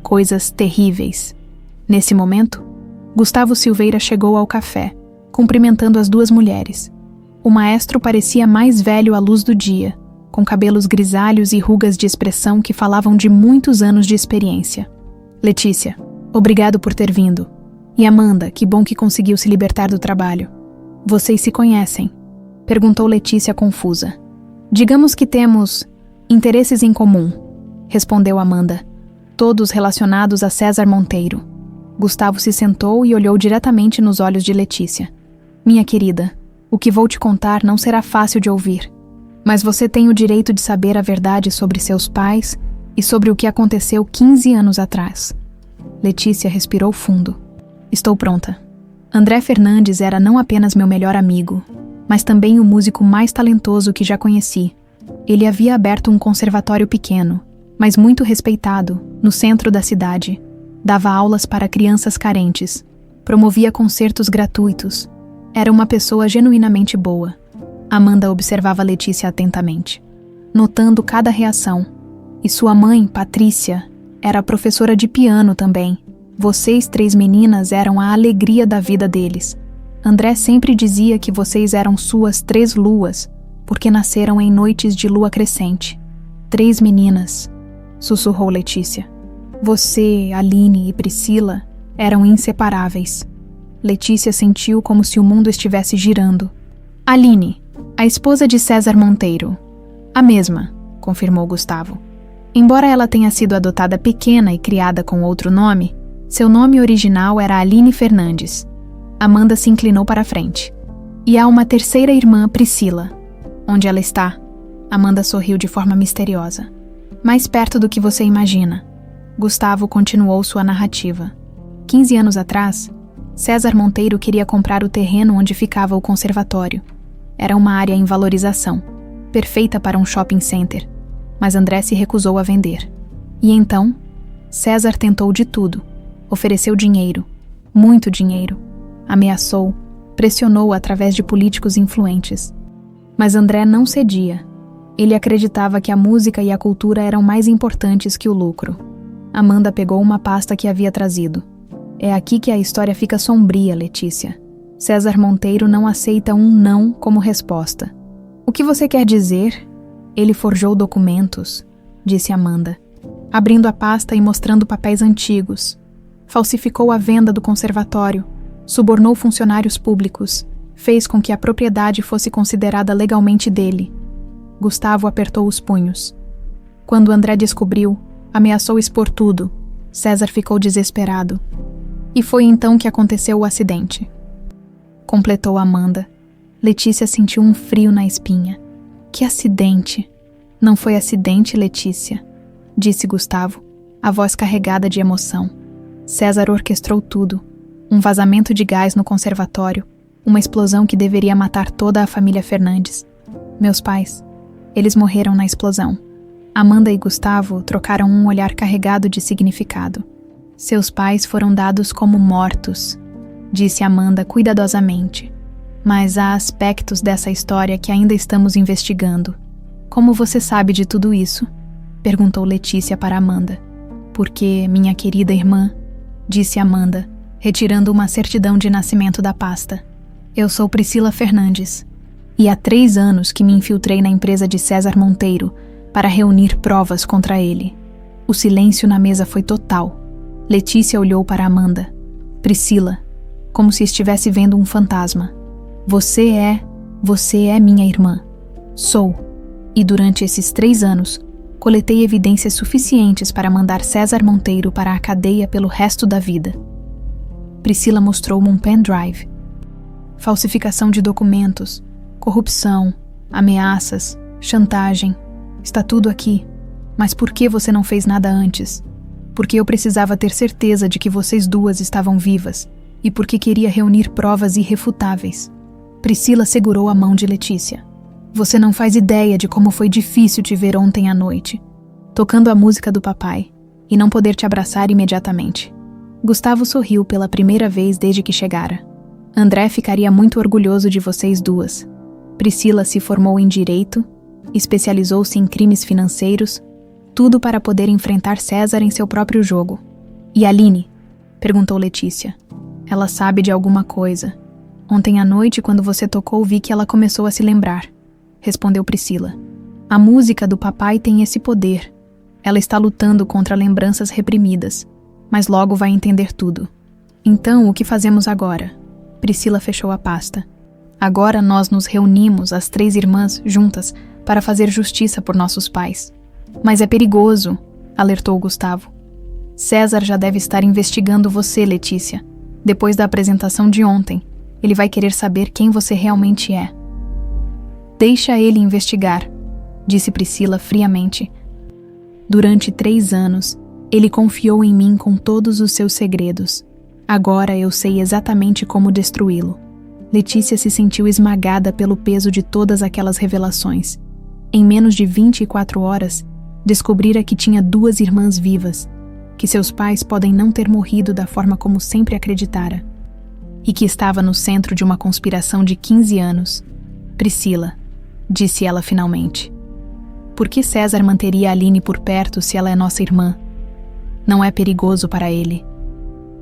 Coisas terríveis. Nesse momento, Gustavo Silveira chegou ao café, cumprimentando as 2 mulheres. O maestro parecia mais velho à luz do dia, com cabelos grisalhos e rugas de expressão que falavam de muitos anos de experiência. Letícia, obrigado por ter vindo. E Amanda, que bom que conseguiu se libertar do trabalho. Vocês se conhecem? Perguntou Letícia confusa. Digamos que temos interesses em comum, respondeu Amanda, todos relacionados a César Monteiro. Gustavo se sentou e olhou diretamente nos olhos de Letícia. Minha querida, o que vou te contar não será fácil de ouvir, mas você tem o direito de saber a verdade sobre seus pais e sobre o que aconteceu 15 anos atrás. Letícia respirou fundo. Estou pronta. André Fernandes era não apenas meu melhor amigo, mas também o músico mais talentoso que já conheci. Ele havia aberto um conservatório pequeno, mas muito respeitado, no centro da cidade. Dava aulas para crianças carentes, promovia concertos gratuitos. Era uma pessoa genuinamente boa. Amanda observava Letícia atentamente, notando cada reação. E sua mãe, Patrícia, era professora de piano também. Vocês 3 meninas eram a alegria da vida deles. André sempre dizia que vocês eram suas 3 luas, porque nasceram em noites de lua crescente. 3 meninas, sussurrou Letícia. Você, Aline e Priscila eram inseparáveis. Letícia sentiu como se o mundo estivesse girando. Aline, a esposa de César Monteiro. A mesma, confirmou Gustavo. Embora ela tenha sido adotada pequena e criada com outro nome, seu nome original era Aline Fernandes. Amanda se inclinou para a frente. E há uma terceira irmã, Priscila. Onde ela está? Amanda sorriu de forma misteriosa. Mais perto do que você imagina. Gustavo continuou sua narrativa. 15 anos atrás, César Monteiro queria comprar o terreno onde ficava o conservatório. Era uma área em valorização, perfeita para um shopping center, mas André se recusou a vender. E então, César tentou de tudo. Ofereceu dinheiro, muito dinheiro. Ameaçou, pressionou através de políticos influentes. Mas André não cedia. Ele acreditava que a música e a cultura eram mais importantes que o lucro. Amanda pegou uma pasta que havia trazido. É aqui que a história fica sombria, Letícia. César Monteiro não aceita um não como resposta. O que você quer dizer? Ele forjou documentos, disse Amanda, abrindo a pasta e mostrando papéis antigos. Falsificou a venda do conservatório, subornou funcionários públicos, fez com que a propriedade fosse considerada legalmente dele. Gustavo apertou os punhos. Quando André descobriu, ameaçou expor tudo. César ficou desesperado. E foi então que aconteceu o acidente. Completou Amanda. Letícia sentiu um frio na espinha. Que acidente? Não foi acidente, Letícia, disse Gustavo, a voz carregada de emoção. César orquestrou tudo. Um vazamento de gás no conservatório, uma explosão que deveria matar toda a família Fernandes. Meus pais, eles morreram na explosão. Amanda e Gustavo trocaram um olhar carregado de significado. Seus pais foram dados como mortos, disse Amanda cuidadosamente. Mas há aspectos dessa história que ainda estamos investigando. Como você sabe de tudo isso? Perguntou Letícia para Amanda. Porque, minha querida irmã, disse Amanda, retirando uma certidão de nascimento da pasta. Eu sou Priscila Fernandes, e há 3 anos que me infiltrei na empresa de César Monteiro para reunir provas contra ele. O silêncio na mesa foi total. Letícia olhou para Amanda. Priscila, como se estivesse vendo um fantasma. Você é minha irmã. Sou. E durante esses 3 anos, coletei evidências suficientes para mandar César Monteiro para a cadeia pelo resto da vida. Priscila mostrou-me um pendrive. Falsificação de documentos, corrupção, ameaças, chantagem. Está tudo aqui. Mas por que você não fez nada antes? Porque eu precisava ter certeza de que vocês duas estavam vivas e porque queria reunir provas irrefutáveis. Priscila segurou a mão de Letícia. Você não faz ideia de como foi difícil te ver ontem à noite, tocando a música do papai, e não poder te abraçar imediatamente. Gustavo sorriu pela primeira vez desde que chegara. André ficaria muito orgulhoso de vocês duas. Priscila se formou em Direito, especializou-se em crimes financeiros, tudo para poder enfrentar César em seu próprio jogo. E Aline? Perguntou Letícia. Ela sabe de alguma coisa. Ontem à noite, quando você tocou, vi que ela começou a se lembrar. Respondeu Priscila. A música do papai tem esse poder. Ela está lutando contra lembranças reprimidas, mas logo vai entender tudo. Então, o que fazemos agora? Priscila fechou a pasta. Agora nós nos reunimos, as 3 irmãs, juntas, para fazer justiça por nossos pais. Mas é perigoso, alertou Gustavo. César já deve estar investigando você, Letícia. Depois da apresentação de ontem, ele vai querer saber quem você realmente é. Deixa ele investigar, disse Priscila friamente. Durante 3 anos, ele confiou em mim com todos os seus segredos. Agora eu sei exatamente como destruí-lo. Letícia se sentiu esmagada pelo peso de todas aquelas revelações. Em menos de 24 horas, descobrira que tinha 2 irmãs vivas, que seus pais podem não ter morrido da forma como sempre acreditara, e que estava no centro de uma conspiração de 15 anos. Priscila, disse ela finalmente. Por que César manteria a Aline por perto se ela é nossa irmã? Não é perigoso para ele.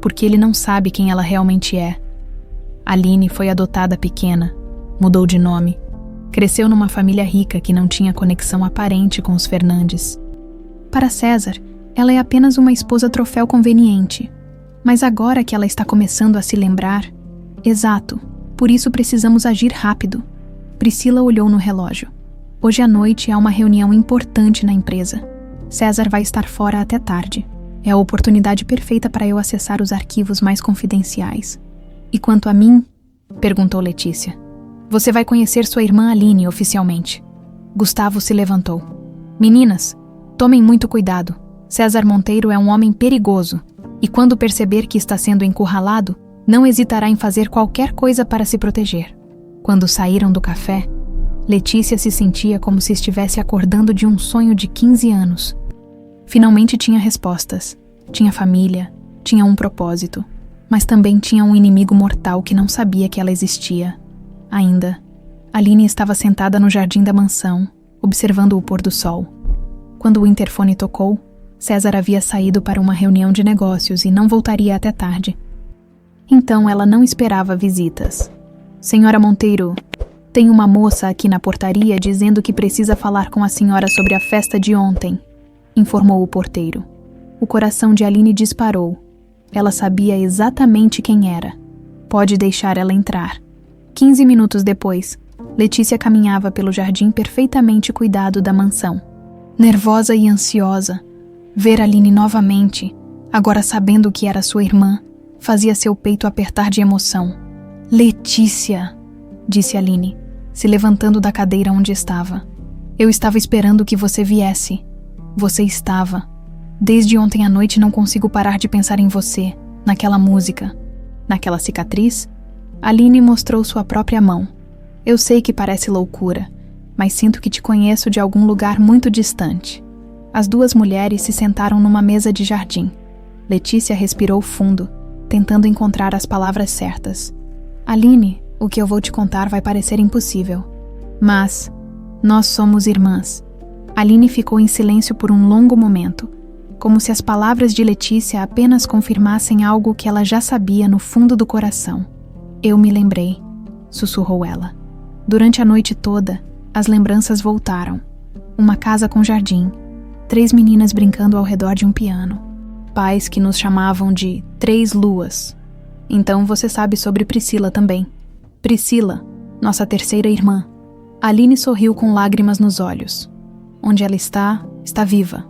Porque ele não sabe quem ela realmente é. Aline foi adotada pequena, mudou de nome, cresceu numa família rica que não tinha conexão aparente com os Fernandes. Para César, ela é apenas uma esposa troféu conveniente. Mas agora que ela está começando a se lembrar... Exato, por isso precisamos agir rápido. Priscila olhou no relógio. Hoje à noite há uma reunião importante na empresa. César vai estar fora até tarde. É a oportunidade perfeita para eu acessar os arquivos mais confidenciais. E quanto a mim? Perguntou Letícia. Você vai conhecer sua irmã Aline oficialmente. Gustavo se levantou. Meninas, tomem muito cuidado. César Monteiro é um homem perigoso. E quando perceber que está sendo encurralado, não hesitará em fazer qualquer coisa para se proteger. Quando saíram do café, Letícia se sentia como se estivesse acordando de um sonho de 15 anos. Finalmente tinha respostas. Tinha família, tinha um propósito, mas também tinha um inimigo mortal que não sabia que ela existia. Ainda, Aline estava sentada no jardim da mansão, observando o pôr do sol. Quando o interfone tocou, César havia saído para uma reunião de negócios e não voltaria até tarde. Então ela não esperava visitas. Senhora Monteiro, tem uma moça aqui na portaria dizendo que precisa falar com a senhora sobre a festa de ontem, informou o porteiro. O coração de Aline disparou. Ela sabia exatamente quem era. Pode deixar ela entrar. 15 minutos depois, Letícia caminhava pelo jardim perfeitamente cuidado da mansão. Nervosa e ansiosa, ver Aline novamente, agora sabendo que era sua irmã, fazia seu peito apertar de emoção. Letícia, disse Aline, se levantando da cadeira onde estava. Eu estava esperando que você viesse. Você estava. Desde ontem à noite não consigo parar de pensar em você, naquela música, naquela cicatriz. Aline mostrou sua própria mão. Eu sei que parece loucura, mas sinto que te conheço de algum lugar muito distante. As 2 mulheres se sentaram numa mesa de jardim. Letícia respirou fundo, tentando encontrar as palavras certas. Aline, o que eu vou te contar vai parecer impossível. Mas nós somos irmãs. Aline ficou em silêncio por um longo momento, como se as palavras de Letícia apenas confirmassem algo que ela já sabia no fundo do coração. Eu me lembrei, sussurrou ela. Durante a noite toda, as lembranças voltaram. Uma casa com jardim, 3 meninas brincando ao redor de um piano, pais que nos chamavam de 3 luas, Então você sabe sobre Priscila também. Priscila, nossa terceira irmã. Aline sorriu com lágrimas nos olhos. Onde ela está, está viva.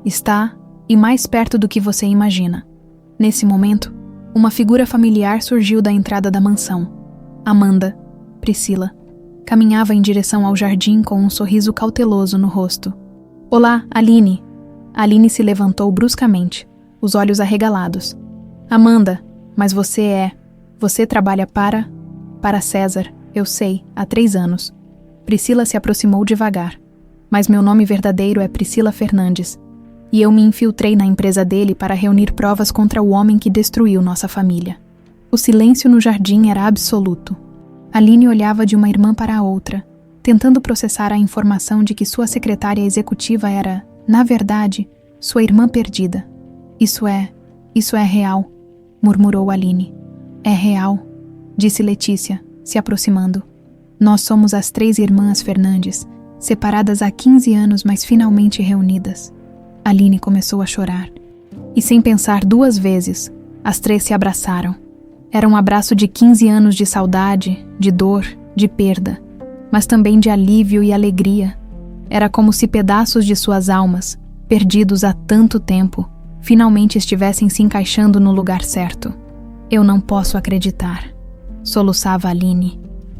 Está, e mais perto do que você imagina. Nesse momento, uma figura familiar surgiu da entrada da mansão. Amanda, Priscila, caminhava em direção ao jardim com um sorriso cauteloso no rosto. Olá, Aline. Aline se levantou bruscamente, os olhos arregalados. Amanda, mas você trabalha para César, eu sei, há 3 anos. Priscila se aproximou devagar. Mas meu nome verdadeiro é Priscila Fernandes. E eu me infiltrei na empresa dele para reunir provas contra o homem que destruiu nossa família. O silêncio no jardim era absoluto. Aline olhava de uma irmã para a outra, tentando processar a informação de que sua secretária executiva era, na verdade, sua irmã perdida. Isso é real, murmurou Aline. É real, disse Letícia, se aproximando. Nós somos as 3 irmãs Fernandes, separadas há 15 anos, mas finalmente reunidas. Aline começou a chorar. E sem pensar 2 vezes, as 3 se abraçaram. Era um abraço de 15 anos de saudade, de dor, de perda, mas também de alívio e alegria. Era como se pedaços de suas almas, perdidos há tanto tempo, finalmente estivessem se encaixando no lugar certo. Eu não posso acreditar, soluçava Aline.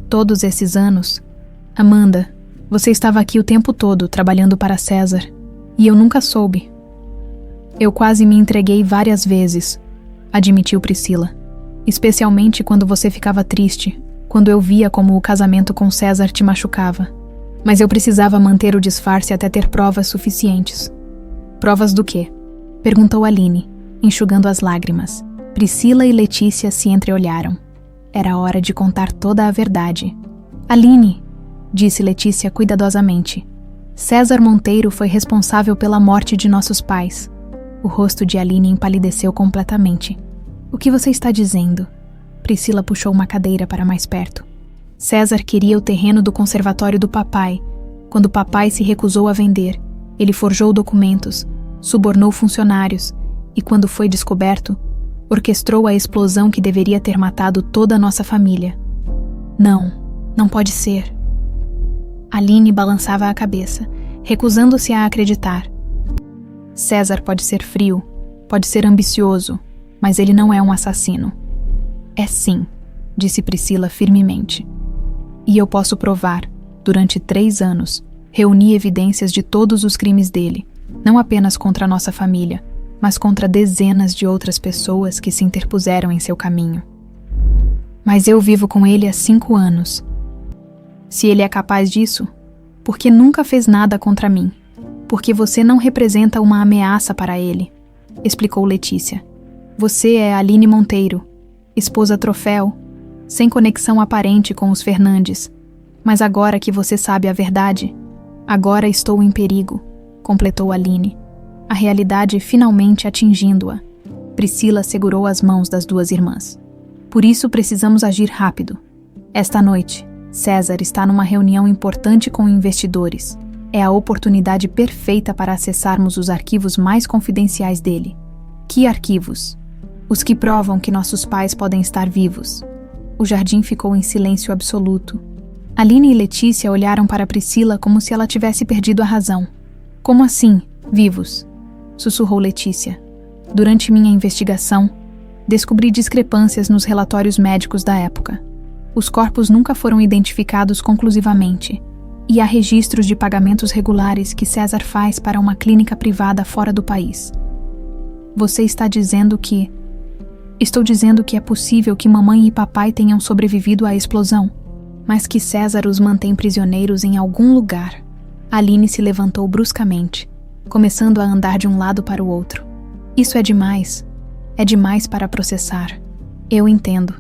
Todos esses anos... Amanda, você estava aqui o tempo todo, trabalhando para César, e eu nunca soube. Eu quase me entreguei várias vezes, admitiu Priscila. Especialmente quando você ficava triste, quando eu via como o casamento com César te machucava. Mas eu precisava manter o disfarce até ter provas suficientes. Provas do quê? Perguntou Aline, enxugando as lágrimas. Priscila e Letícia se entreolharam. Era hora de contar toda a verdade. Aline, disse Letícia cuidadosamente. César Monteiro foi responsável pela morte de nossos pais. O rosto de Aline empalideceu completamente. O que você está dizendo? Priscila puxou uma cadeira para mais perto. César queria o terreno do conservatório do papai. Quando o papai se recusou a vender, ele forjou documentos, subornou funcionários e, quando foi descoberto, orquestrou a explosão que deveria ter matado toda a nossa família. Não pode ser. Aline balançava a cabeça, recusando-se a acreditar. César pode ser frio, pode ser ambicioso, mas ele não é um assassino. É sim, disse Priscila firmemente. E eu posso provar, durante 3 anos, reuni evidências de todos os crimes dele, não apenas contra a nossa família, mas contra dezenas de outras pessoas que se interpuseram em seu caminho. Mas eu vivo com ele há 5 anos. Se ele é capaz disso, por que nunca fez nada contra mim? Porque você não representa uma ameaça para ele, explicou Letícia. Você é Aline Monteiro, esposa troféu, sem conexão aparente com os Fernandes. Mas agora que você sabe a verdade, agora estou em perigo, completou Aline, a realidade finalmente atingindo-a. Priscila segurou as mãos das 2 irmãs. Por isso precisamos agir rápido. Esta noite, César está numa reunião importante com investidores. É a oportunidade perfeita para acessarmos os arquivos mais confidenciais dele. Que arquivos? Os que provam que nossos pais podem estar vivos. O jardim ficou em silêncio absoluto. Aline e Letícia olharam para Priscila como se ela tivesse perdido a razão. Como assim, vivos? Sussurrou Letícia. Durante minha investigação, descobri discrepâncias nos relatórios médicos da época. Os corpos nunca foram identificados conclusivamente, e há registros de pagamentos regulares que César faz para uma clínica privada fora do país. Você está dizendo que... Estou dizendo que é possível que mamãe e papai tenham sobrevivido à explosão, mas que César os mantém prisioneiros em algum lugar. Aline se levantou bruscamente, começando a andar de um lado para o outro. Isso é demais. É demais para processar. Eu entendo,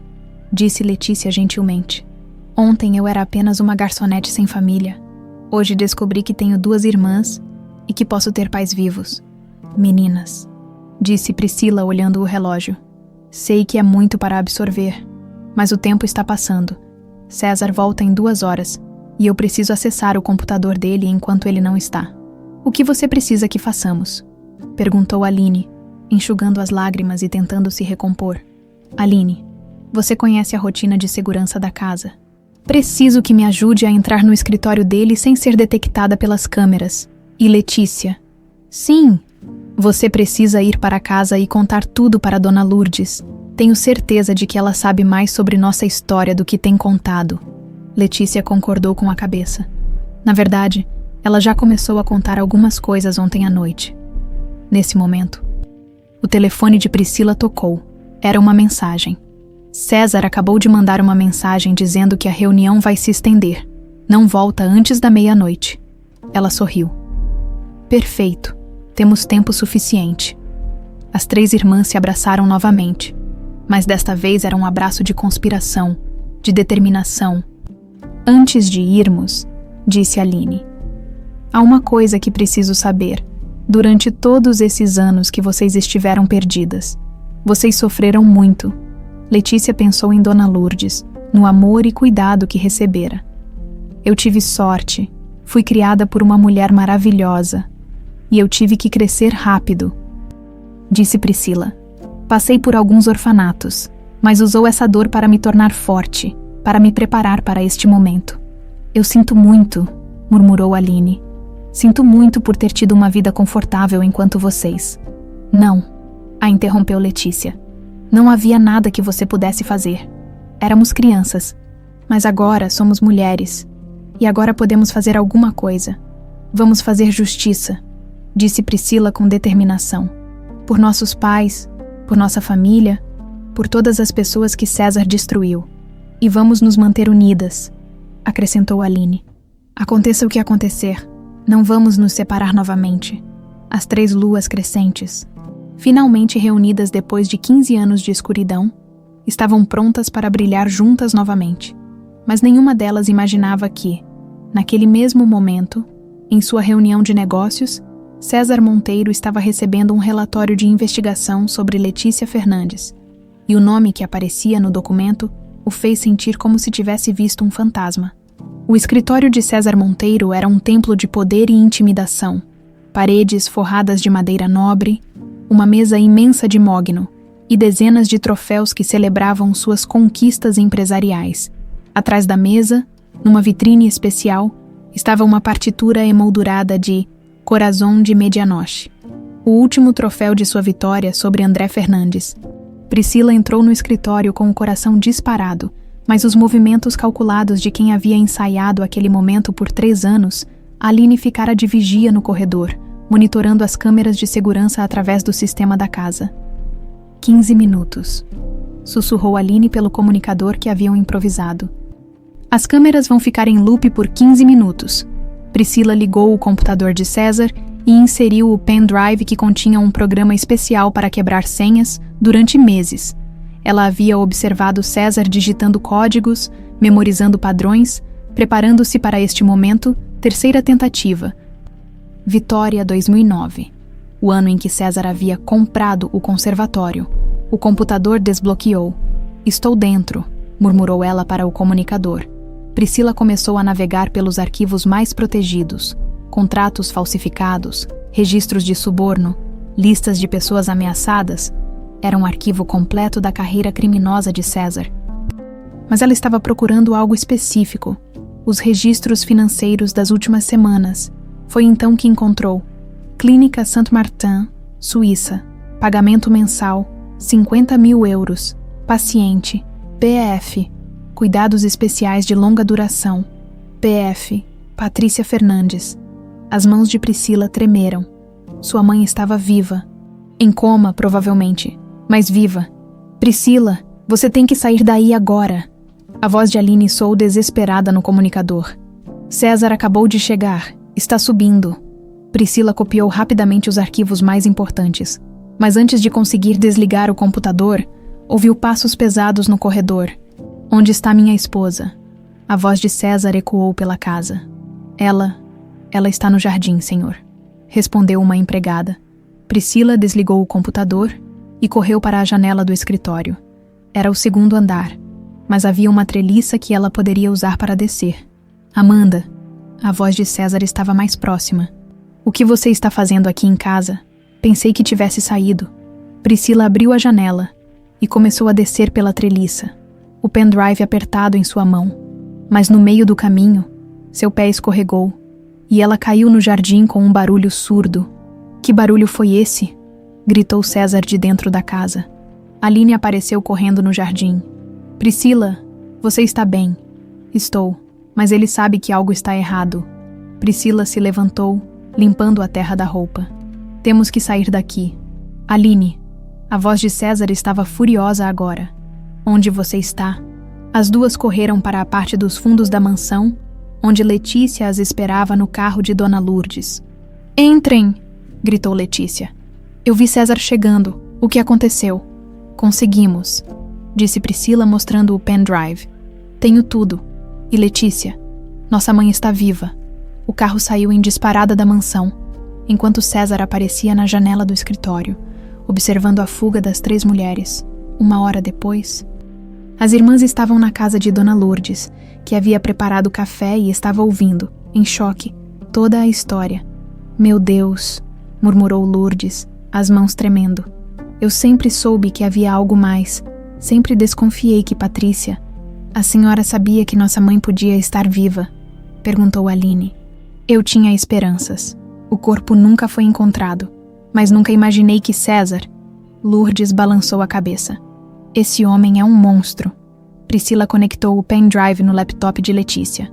disse Letícia gentilmente. Ontem eu era apenas uma garçonete sem família. Hoje descobri que tenho 2 irmãs e que posso ter pais vivos. Meninas, disse Priscila olhando o relógio. Sei que é muito para absorver, mas o tempo está passando. César volta em 2 horas e eu preciso acessar o computador dele enquanto ele não está. O que você precisa que façamos? Perguntou Aline, enxugando as lágrimas e tentando se recompor. Aline, Você conhece a rotina de segurança da casa. Preciso que me ajude a entrar no escritório dele sem ser detectada pelas câmeras. E Letícia? Sim. Você precisa ir para casa e contar tudo para Dona Lourdes. Tenho certeza de que ela sabe mais sobre nossa história do que tem contado. Letícia concordou com a cabeça. Na verdade, ela já começou a contar algumas coisas ontem à noite. Nesse momento, o telefone de Priscila tocou. Era uma mensagem. César acabou de mandar uma mensagem dizendo que a reunião vai se estender. Não volta antes da meia-noite. Ela sorriu. Perfeito. Temos tempo suficiente. As 3 irmãs se abraçaram novamente. Mas desta vez era um abraço de conspiração, de determinação. Antes de irmos, disse Aline, há uma coisa que preciso saber. Durante todos esses anos que vocês estiveram perdidas, vocês sofreram muito. Letícia pensou em Dona Lourdes, no amor e cuidado que recebera. Eu tive sorte, fui criada por uma mulher maravilhosa, e eu tive que crescer rápido, disse Priscila. Passei por alguns orfanatos, mas usou essa dor para me tornar forte, para me preparar para este momento. Eu sinto muito, murmurou Aline. Sinto muito por ter tido uma vida confortável enquanto vocês. Não, a interrompeu Letícia. Não havia nada que você pudesse fazer. Éramos crianças, mas agora somos mulheres. E agora podemos fazer alguma coisa. Vamos fazer justiça, disse Priscila com determinação. Por nossos pais, por nossa família, por todas as pessoas que César destruiu. E vamos nos manter unidas, acrescentou Aline. Aconteça o que acontecer, não vamos nos separar novamente. As 3 luas crescentes, finalmente reunidas depois de 15 anos de escuridão, estavam prontas para brilhar juntas novamente. Mas nenhuma delas imaginava que, naquele mesmo momento, em sua reunião de negócios, César Monteiro estava recebendo um relatório de investigação sobre Letícia Fernandes, e o nome que aparecia no documento o fez sentir como se tivesse visto um fantasma. O escritório de César Monteiro era um templo de poder e intimidação. Paredes forradas de madeira nobre, uma mesa imensa de mogno e dezenas de troféus que celebravam suas conquistas empresariais. Atrás da mesa, numa vitrine especial, estava uma partitura emoldurada de Corazón de Medianoche, o último troféu de sua vitória sobre André Fernandes. Priscila entrou no escritório com o coração disparado, mas os movimentos calculados de quem havia ensaiado aquele momento por 3 anos, Aline ficara de vigia no corredor, monitorando as câmeras de segurança através do sistema da casa. 15 minutos. Sussurrou Aline pelo comunicador que haviam improvisado. As câmeras vão ficar em loop por 15 minutos. Priscila ligou o computador de César e inseriu o pendrive que continha um programa especial para quebrar senhas durante meses. Ela havia observado César digitando códigos, memorizando padrões, preparando-se para este momento, 3ª tentativa. Vitória 2009. O ano em que César havia comprado o conservatório. O computador desbloqueou. Estou dentro, murmurou ela para o comunicador. Priscila começou a navegar pelos arquivos mais protegidos, contratos falsificados, registros de suborno, listas de pessoas ameaçadas. Era um arquivo completo da carreira criminosa de César. Mas ela estava procurando algo específico, os registros financeiros das últimas semanas. Foi então que encontrou Clínica Saint-Martin, Suíça, pagamento mensal, 50.000 euros, paciente, PF, cuidados especiais de longa duração, PF, Patrícia Fernandes. As mãos de Priscila tremeram. Sua mãe estava viva. Em coma, provavelmente, mas viva. Priscila, você tem que sair daí agora. A voz de Aline soou desesperada no comunicador. César acabou de chegar. Está subindo. Priscila copiou rapidamente os arquivos mais importantes. Mas antes de conseguir desligar o computador, ouviu passos pesados no corredor. Onde está minha esposa? A voz de César ecoou pela casa. Ela está no jardim, senhor, respondeu uma empregada. Priscila desligou o computador e correu para a janela do escritório. Era o 2º andar, mas havia uma treliça que ela poderia usar para descer. Amanda, a voz de César estava mais próxima. O que você está fazendo aqui em casa? Pensei que tivesse saído. Priscila abriu a janela e começou a descer pela treliça. o pendrive apertado em sua mão. Mas no meio do caminho, seu pé escorregou e ela caiu no jardim com um barulho surdo. Que barulho foi esse? Gritou César de dentro da casa. Aline apareceu correndo no jardim. Priscila, você está bem? Estou, mas ele sabe que algo está errado. Priscila se levantou, limpando a terra da roupa. Temos que sair daqui. Aline, a voz de César estava furiosa agora. Onde você está? As duas correram para a parte dos fundos da mansão, onde Letícia as esperava no carro de Dona Lourdes. Entrem! Gritou Letícia. Eu vi César chegando. O que aconteceu? Conseguimos, disse Priscila mostrando o pendrive. Tenho tudo. E Letícia, nossa mãe está viva. O carro saiu em disparada da mansão, enquanto César aparecia na janela do escritório, observando a fuga das 3 mulheres. 1 hora depois, as irmãs estavam na casa de Dona Lourdes, que havia preparado café e estava ouvindo, em choque, toda a história. Meu Deus, murmurou Lourdes, as mãos tremendo. Eu sempre soube que havia algo mais. Sempre desconfiei que Patrícia... A senhora sabia que nossa mãe podia estar viva? Perguntou Aline. Eu tinha esperanças. O corpo nunca foi encontrado, mas nunca imaginei que César... Lourdes balançou a cabeça. Esse homem é um monstro. Priscila conectou o pendrive no laptop de Letícia.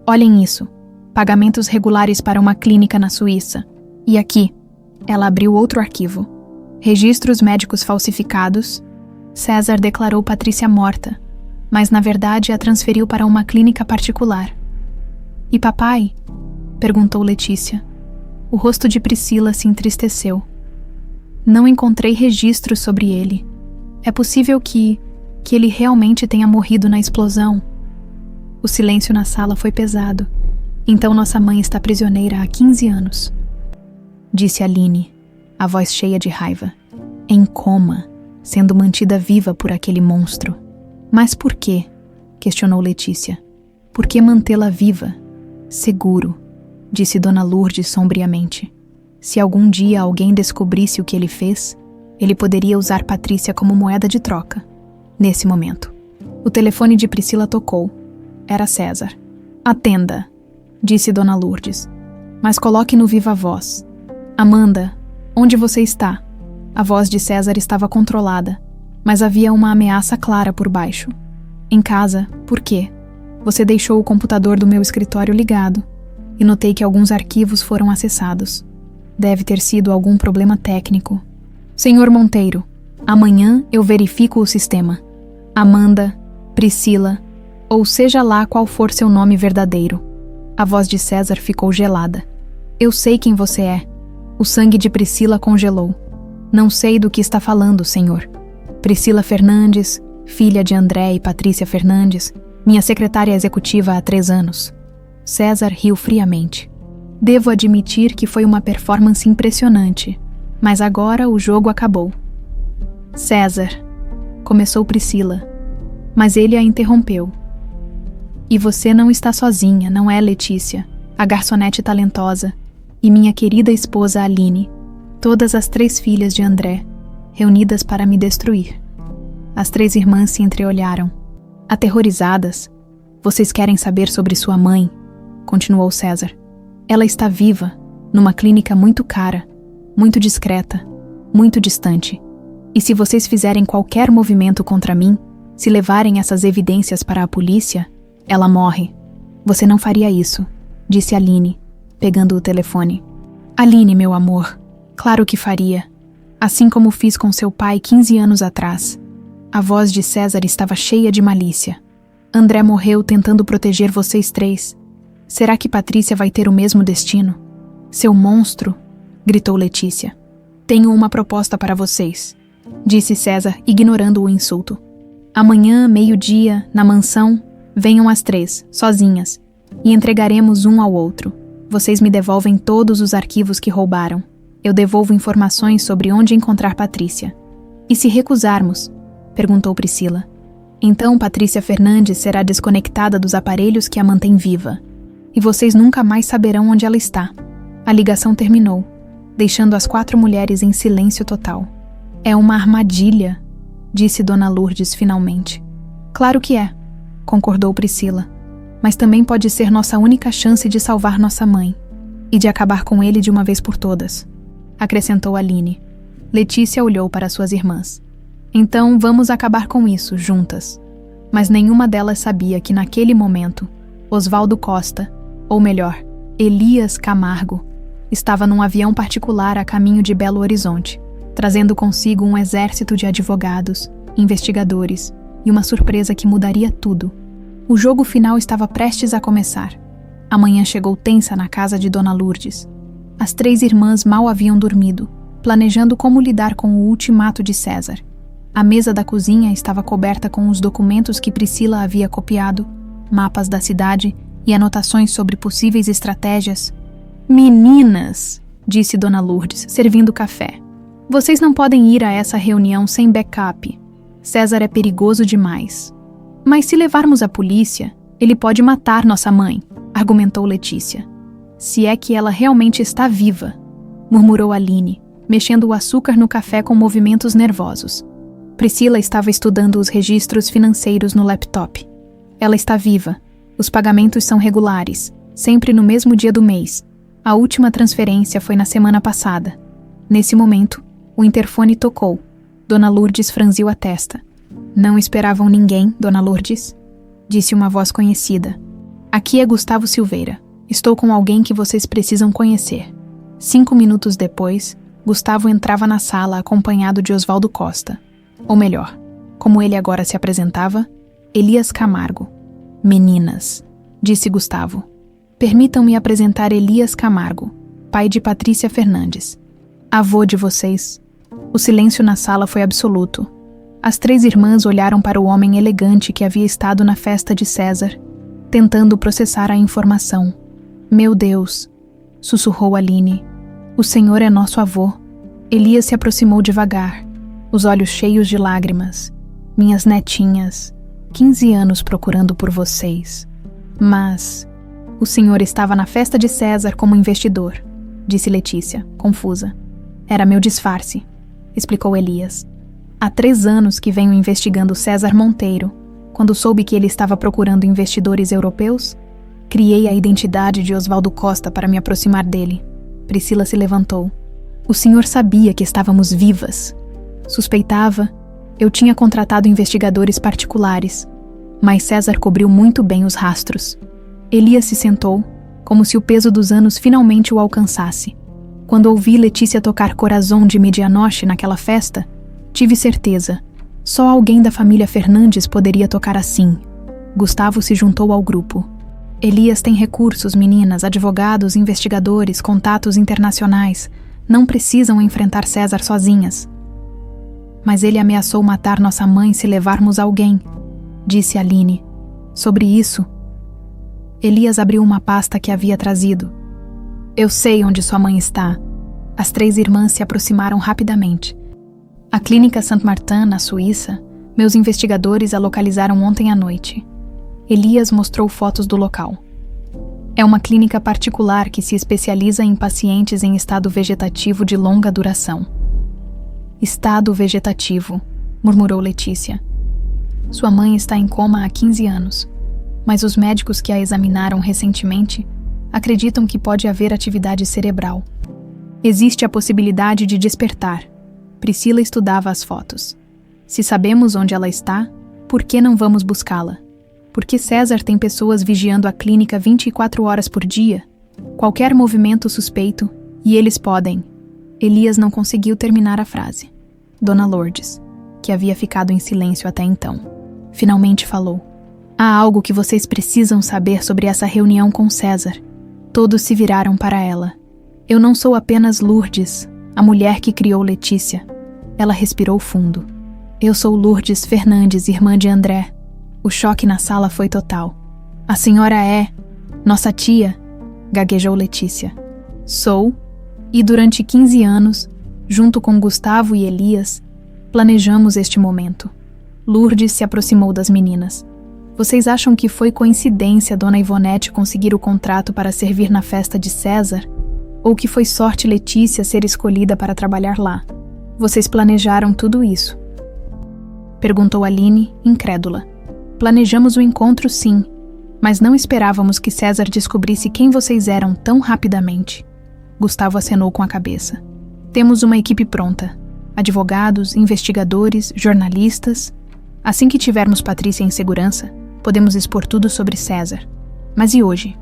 Olhem isso. Pagamentos regulares para uma clínica na Suíça. E aqui, ela abriu outro arquivo. Registros médicos falsificados. César declarou Patrícia morta, mas na verdade a transferiu para uma clínica particular. E papai? Perguntou Letícia. O rosto de Priscila se entristeceu. Não encontrei registros sobre ele. É possível que ele realmente tenha morrido na explosão. O silêncio na sala foi pesado. Então nossa mãe está prisioneira há 15 anos. Disse Aline, a voz cheia de raiva. Em coma, sendo mantida viva por aquele monstro. Mas por quê? Questionou Letícia. Por que mantê-la viva? Seguro, disse Dona Lourdes sombriamente. Se algum dia alguém descobrisse o que ele fez, ele poderia usar Patrícia como moeda de troca. Nesse momento, o telefone de Priscila tocou. Era César. Atenda, disse Dona Lourdes. Mas coloque no viva voz. Amanda, onde você está? A voz de César estava controlada, mas havia uma ameaça clara por baixo. Em casa, por quê? Você deixou o computador do meu escritório ligado e notei que alguns arquivos foram acessados. Deve ter sido algum problema técnico. Senhor Monteiro, amanhã eu verifico o sistema. Amanda, Priscila, ou seja lá qual for seu nome verdadeiro. A voz de César ficou gelada. Eu sei quem você é. O sangue de Priscila congelou. Não sei do que está falando, senhor. Priscila Fernandes, filha de André e Patrícia Fernandes, minha secretária executiva há 3 anos. César riu friamente. Devo admitir que foi uma performance impressionante, mas agora o jogo acabou. César, começou Priscila, mas ele a interrompeu. E você não está sozinha, não é, Letícia, a garçonete talentosa, e minha querida esposa Aline, todas as 3 filhas de André, reunidas para me destruir. As 3 irmãs se entreolharam. Aterrorizadas. Vocês querem saber sobre sua mãe? Continuou César. Ela está viva, numa clínica muito cara, muito discreta, muito distante. E se vocês fizerem qualquer movimento contra mim, se levarem essas evidências para a polícia, ela morre. Você não faria isso, disse Aline, pegando o telefone. Aline, meu amor, claro que faria. Assim como fiz com seu pai 15 anos atrás. A voz de César estava cheia de malícia. André morreu tentando proteger vocês 3. Será que Patrícia vai ter o mesmo destino? Seu monstro, gritou Letícia. Tenho uma proposta para vocês, disse César, ignorando o insulto. Amanhã, meio-dia, na mansão, venham as 3, sozinhas, e entregaremos um ao outro. Vocês me devolvem todos os arquivos que roubaram. Eu devolvo informações sobre onde encontrar Patrícia. E se recusarmos? Perguntou Priscila. Então Patrícia Fernandes será desconectada dos aparelhos que a mantêm viva. E vocês nunca mais saberão onde ela está. A ligação terminou, deixando as 4 mulheres em silêncio total. É uma armadilha, disse Dona Lourdes finalmente. Claro que é, concordou Priscila. Mas também pode ser nossa única chance de salvar nossa mãe e de acabar com ele de uma vez por todas, acrescentou Aline. Letícia olhou para suas irmãs. Então vamos acabar com isso, juntas. Mas nenhuma delas sabia que naquele momento, Osvaldo Costa, ou melhor, Elias Camargo, estava num avião particular a caminho de Belo Horizonte, trazendo consigo um exército de advogados, investigadores e uma surpresa que mudaria tudo. O jogo final estava prestes a começar. A manhã chegou tensa na casa de Dona Lourdes. As 3 irmãs mal haviam dormido, planejando como lidar com o ultimato de César. A mesa da cozinha estava coberta com os documentos que Priscila havia copiado, mapas da cidade e anotações sobre possíveis estratégias. Meninas, disse Dona Lourdes, servindo café. Vocês não podem ir a essa reunião sem backup. César é perigoso demais. Mas se levarmos a polícia, ele pode matar nossa mãe, argumentou Letícia. Se é que ela realmente está viva, murmurou Aline, mexendo o açúcar no café com movimentos nervosos. Priscila estava estudando os registros financeiros no laptop. Ela está viva. Os pagamentos são regulares, sempre no mesmo dia do mês. A última transferência foi na semana passada. Nesse momento, o interfone tocou. Dona Lourdes franziu a testa. Não esperavam ninguém, Dona Lourdes? Disse uma voz conhecida. Aqui é Gustavo Silveira. Estou com alguém que vocês precisam conhecer. 5 minutos depois, Gustavo entrava na sala acompanhado de Osvaldo Costa. Ou melhor, como ele agora se apresentava, Elias Camargo. Meninas, disse Gustavo. Permitam-me apresentar Elias Camargo, pai de Patrícia Fernandes. Avô de vocês. O silêncio na sala foi absoluto. As 3 irmãs olharam para o homem elegante que havia estado na festa de César, tentando processar a informação. Meu Deus, sussurrou Aline. O senhor é nosso avô. Elias se aproximou devagar, os olhos cheios de lágrimas. Minhas netinhas, 15 anos procurando por vocês. Mas o senhor estava na festa de César como investidor, disse Letícia, confusa. Era meu disfarce, explicou Elias. Há 3 anos que venho investigando César Monteiro. Quando soube que ele estava procurando investidores europeus, criei a identidade de Osvaldo Costa para me aproximar dele. Priscila se levantou. O senhor sabia que estávamos vivas. Suspeitava. Eu tinha contratado investigadores particulares, mas César cobriu muito bem os rastros. Elias se sentou, como se o peso dos anos finalmente o alcançasse. Quando ouvi Letícia tocar Corazon de Medianoche naquela festa, tive certeza. Só alguém da família Fernandes poderia tocar assim. Gustavo se juntou ao grupo. Elias tem recursos, meninas, advogados, investigadores, contatos internacionais. Não precisam enfrentar César sozinhas. Mas ele ameaçou matar nossa mãe se levarmos alguém, disse Aline. Sobre isso, Elias abriu uma pasta que havia trazido. Eu sei onde sua mãe está. As 3 irmãs se aproximaram rapidamente. A Clínica Saint-Martin, na Suíça, meus investigadores a localizaram ontem à noite. Elias mostrou fotos do local. É uma clínica particular que se especializa em pacientes em estado vegetativo de longa duração. Estado vegetativo, murmurou Letícia. Sua mãe está em coma há 15 anos, mas os médicos que a examinaram recentemente acreditam que pode haver atividade cerebral. Existe a possibilidade de despertar. Priscila estudava as fotos. Se sabemos onde ela está, por que não vamos buscá-la? Porque César tem pessoas vigiando a clínica 24 horas por dia? Qualquer movimento suspeito, e eles podem. Elias não conseguiu terminar a frase. Dona Lourdes, que havia ficado em silêncio até então, finalmente falou. Há algo que vocês precisam saber sobre essa reunião com César. Todos se viraram para ela. Eu não sou apenas Lourdes, a mulher que criou Letícia. Ela respirou fundo. Eu sou Lourdes Fernandes, irmã de André. O choque na sala foi total. A senhora é... nossa tia, gaguejou Letícia. Sou, e durante 15 anos, junto com Gustavo e Elias, planejamos este momento. Lourdes se aproximou das meninas. Vocês acham que foi coincidência Dona Ivonete conseguir o contrato para servir na festa de César? Ou que foi sorte Letícia ser escolhida para trabalhar lá? Vocês planejaram tudo isso? Perguntou Aline, incrédula. Planejamos o encontro, sim, mas não esperávamos que César descobrisse quem vocês eram tão rapidamente. Gustavo acenou com a cabeça. Temos uma equipe pronta. Advogados, investigadores, jornalistas. Assim que tivermos Patrícia em segurança, podemos expor tudo sobre César. Mas e hoje?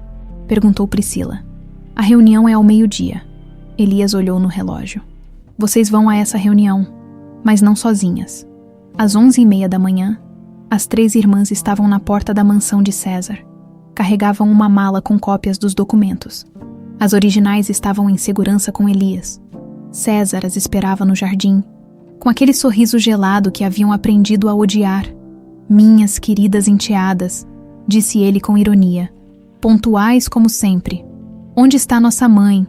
Perguntou Priscila. A reunião é ao meio-dia. Elias olhou no relógio. Vocês vão a essa reunião, mas não sozinhas. Às 11h30 da manhã, as 3 irmãs estavam na porta da mansão de César. Carregavam uma mala com cópias dos documentos. As originais estavam em segurança com Elias. César as esperava no jardim, com aquele sorriso gelado que haviam aprendido a odiar. Minhas queridas enteadas, disse ele com ironia. Pontuais como sempre. Onde está nossa mãe?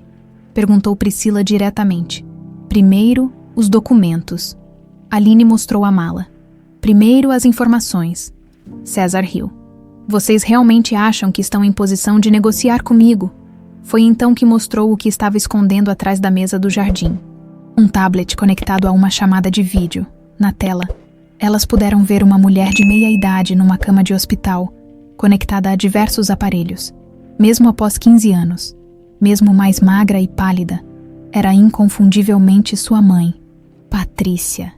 Perguntou Priscila diretamente. Primeiro, os documentos. Aline mostrou a mala. Primeiro, as informações. César riu. Vocês realmente acham que estão em posição de negociar comigo? Foi então que mostrou o que estava escondendo atrás da mesa do jardim. Um tablet conectado a uma chamada de vídeo. Na tela, elas puderam ver uma mulher de meia-idade numa cama de hospital, conectada a diversos aparelhos. Mesmo após 15 anos, mesmo mais magra e pálida, era inconfundivelmente sua mãe, Patrícia,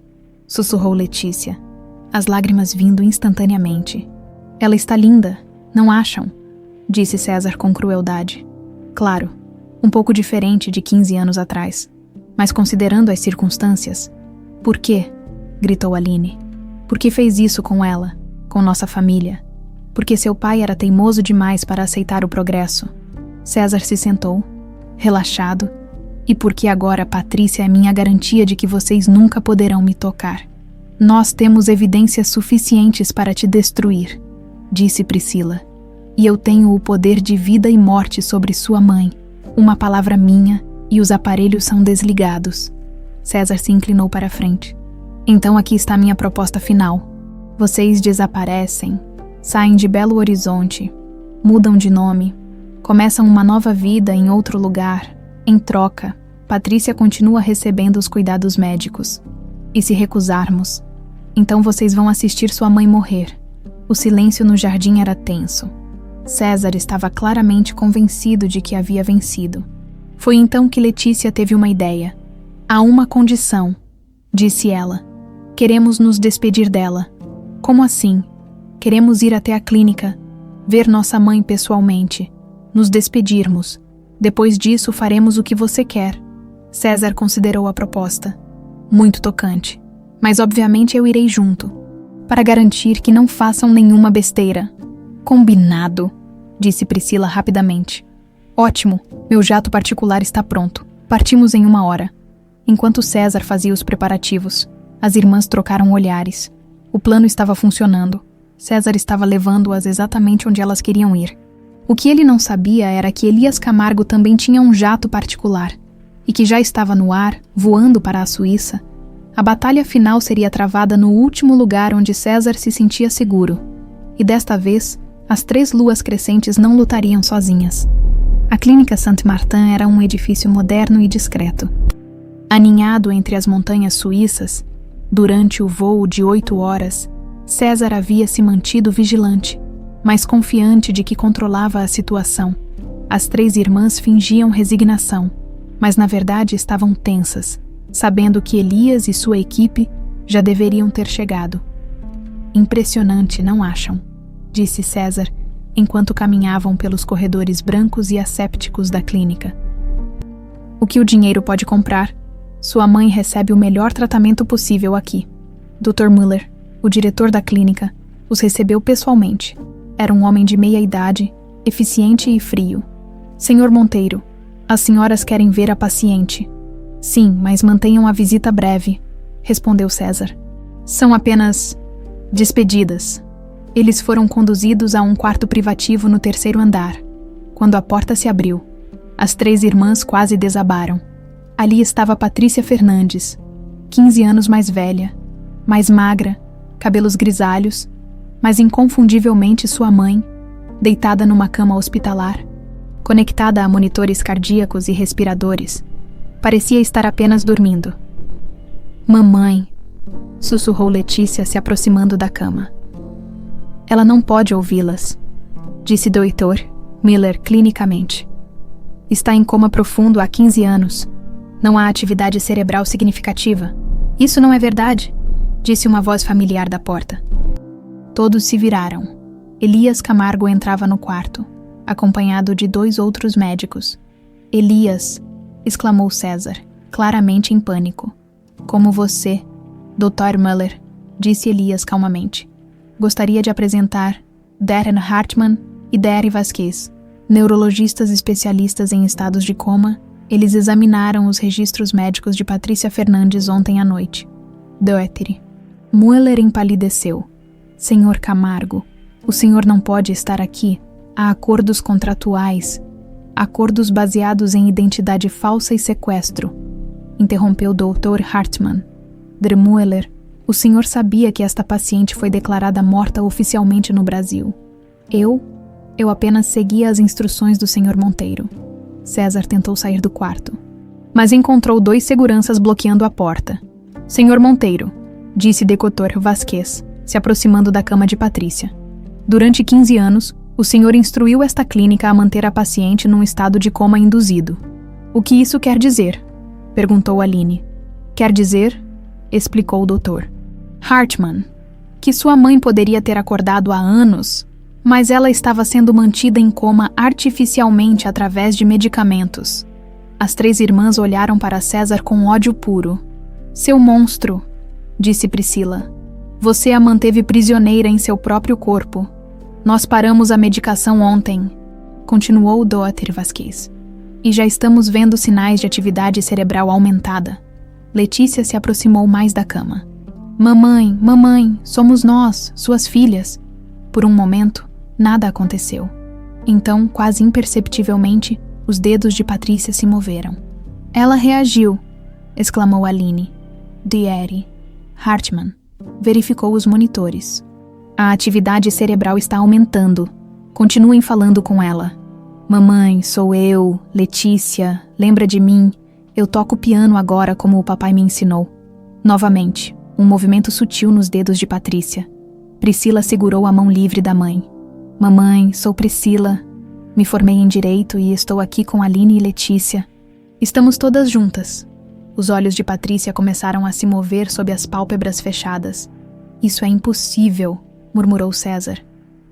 sussurrou Letícia, as lágrimas vindo instantaneamente. Ela está linda, não acham? Disse César com crueldade. Claro, um pouco diferente de 15 anos atrás, mas considerando as circunstâncias. Por quê? Gritou Aline. Por que fez isso com ela, com nossa família? Porque seu pai era teimoso demais para aceitar o progresso. César se sentou, relaxado, e porque agora Patrícia é minha garantia de que vocês nunca poderão me tocar. Nós temos evidências suficientes para te destruir, disse Priscila. E eu tenho o poder de vida e morte sobre sua mãe. Uma palavra minha e os aparelhos são desligados. César se inclinou para a frente. Então aqui está minha proposta final. Vocês desaparecem, saem de Belo Horizonte, mudam de nome, começam uma nova vida em outro lugar. Em troca, Patrícia continua recebendo os cuidados médicos. E se recusarmos, então vocês vão assistir sua mãe morrer. O silêncio no jardim era tenso. César estava claramente convencido de que havia vencido. Foi então que Letícia teve uma ideia. Há uma condição, disse ela. Queremos nos despedir dela. Como assim? Queremos ir até a clínica, ver nossa mãe pessoalmente, nos despedirmos. Depois disso faremos o que você quer. César considerou a proposta. Muito tocante. Mas obviamente eu irei junto, para garantir que não façam nenhuma besteira. Combinado, disse Priscila rapidamente. Ótimo, meu jato particular está pronto. Partimos em 1 hora. Enquanto César fazia os preparativos, as irmãs trocaram olhares. O plano estava funcionando. César estava levando-as exatamente onde elas queriam ir. O que ele não sabia era que Elias Camargo também tinha um jato particular, e que já estava no ar, voando para a Suíça. A batalha final seria travada no último lugar onde César se sentia seguro. E desta vez, as 3 luas crescentes não lutariam sozinhas. A Clínica Saint-Martin era um edifício moderno e discreto. Aninhado entre as montanhas suíças, durante o voo de 8 horas, César havia se mantido vigilante, mas confiante de que controlava a situação. As 3 irmãs fingiam resignação, mas na verdade estavam tensas, sabendo que Elias e sua equipe já deveriam ter chegado. Impressionante, não acham? Disse César, enquanto caminhavam pelos corredores brancos e assépticos da clínica. O que o dinheiro pode comprar? Sua mãe recebe o melhor tratamento possível aqui. Dr. Müller, o diretor da clínica, os recebeu pessoalmente. Era um homem de meia-idade, eficiente e frio. Senhor Monteiro, as senhoras querem ver a paciente. Sim, mas mantenham a visita breve, respondeu César. São apenas despedidas. Eles foram conduzidos a um quarto privativo no 3º andar. Quando a porta se abriu, as 3 irmãs quase desabaram. Ali estava Patrícia Fernandes, 15 anos mais velha, mais magra, cabelos grisalhos, mas inconfundivelmente sua mãe, deitada numa cama hospitalar, conectada a monitores cardíacos e respiradores. Parecia estar apenas dormindo. Mamãe, sussurrou Letícia se aproximando da cama. Ela não pode ouvi-las, disse Dr. Miller clinicamente. Está em coma profundo há 15 anos. Não há atividade cerebral significativa. Isso não é verdade, disse uma voz familiar da porta. Todos se viraram. Elias Camargo entrava no quarto, acompanhado de 2 outros médicos. Elias, exclamou César, claramente em pânico. Como você, Dr. Muller, disse Elias calmamente. Gostaria de apresentar Darren Hartman e Dery Vasquez, neurologistas especialistas em estados de coma. Eles examinaram os registros médicos de Patrícia Fernandes ontem à noite. Dr. Muller empalideceu. Senhor Camargo, o senhor não pode estar aqui. Há acordos contratuais, acordos baseados em identidade falsa e sequestro, interrompeu Dr. Hartman. Dr. Muller, o senhor sabia que esta paciente foi declarada morta oficialmente no Brasil. Eu apenas seguia as instruções do Sr. Monteiro. César tentou sair do quarto, mas encontrou 2 seguranças bloqueando a porta. Sr. Monteiro, disse Dr. Vasquez, se aproximando da cama de Patrícia. Durante 15 anos, o senhor instruiu esta clínica a manter a paciente num estado de coma induzido. O que isso quer dizer? Perguntou Aline. Quer dizer, explicou o doutor Hartman, que sua mãe poderia ter acordado há anos, mas ela estava sendo mantida em coma artificialmente através de medicamentos. As 3 irmãs olharam para César com ódio puro. Seu monstro, disse Priscila. Você a manteve prisioneira em seu próprio corpo. Nós paramos a medicação ontem, continuou o Dr. Vasquez. E já estamos vendo sinais de atividade cerebral aumentada. Letícia se aproximou mais da cama. Mamãe, somos nós, suas filhas. Por um momento, nada aconteceu. Então, quase imperceptivelmente, os dedos de Patrícia se moveram. Ela reagiu, exclamou Aline. Dery Hartman verificou os monitores. A atividade cerebral está aumentando. Continuem falando com ela. Mamãe, sou eu, Letícia, lembra de mim? Eu toco piano agora como o papai me ensinou. Novamente, um movimento sutil nos dedos de Patrícia. Priscila segurou a mão livre da mãe. Mamãe, sou Priscila. Me formei em Direito e estou aqui com Aline e Letícia. Estamos todas juntas. Os olhos de Patrícia começaram a se mover sob as pálpebras fechadas. Isso é impossível, murmurou César.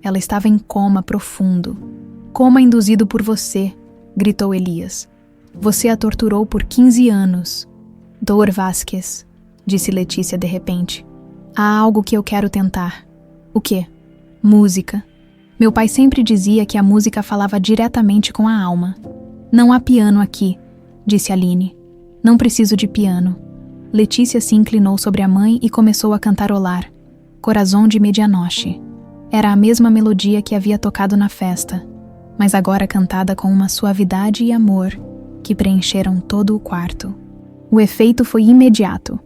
Ela estava em coma profundo. Coma induzido por você, gritou Elias. Você a torturou por 15 anos. Dr. Vasquez, disse Letícia de repente. Há algo que eu quero tentar. O quê? Música. Meu pai sempre dizia que a música falava diretamente com a alma. Não há piano aqui, disse Aline. Não preciso de piano. Letícia se inclinou sobre a mãe e começou a cantarolar. Corazón de Medianoche. Era a mesma melodia que havia tocado na festa, mas agora cantada com uma suavidade e amor que preencheram todo o quarto. O efeito foi imediato.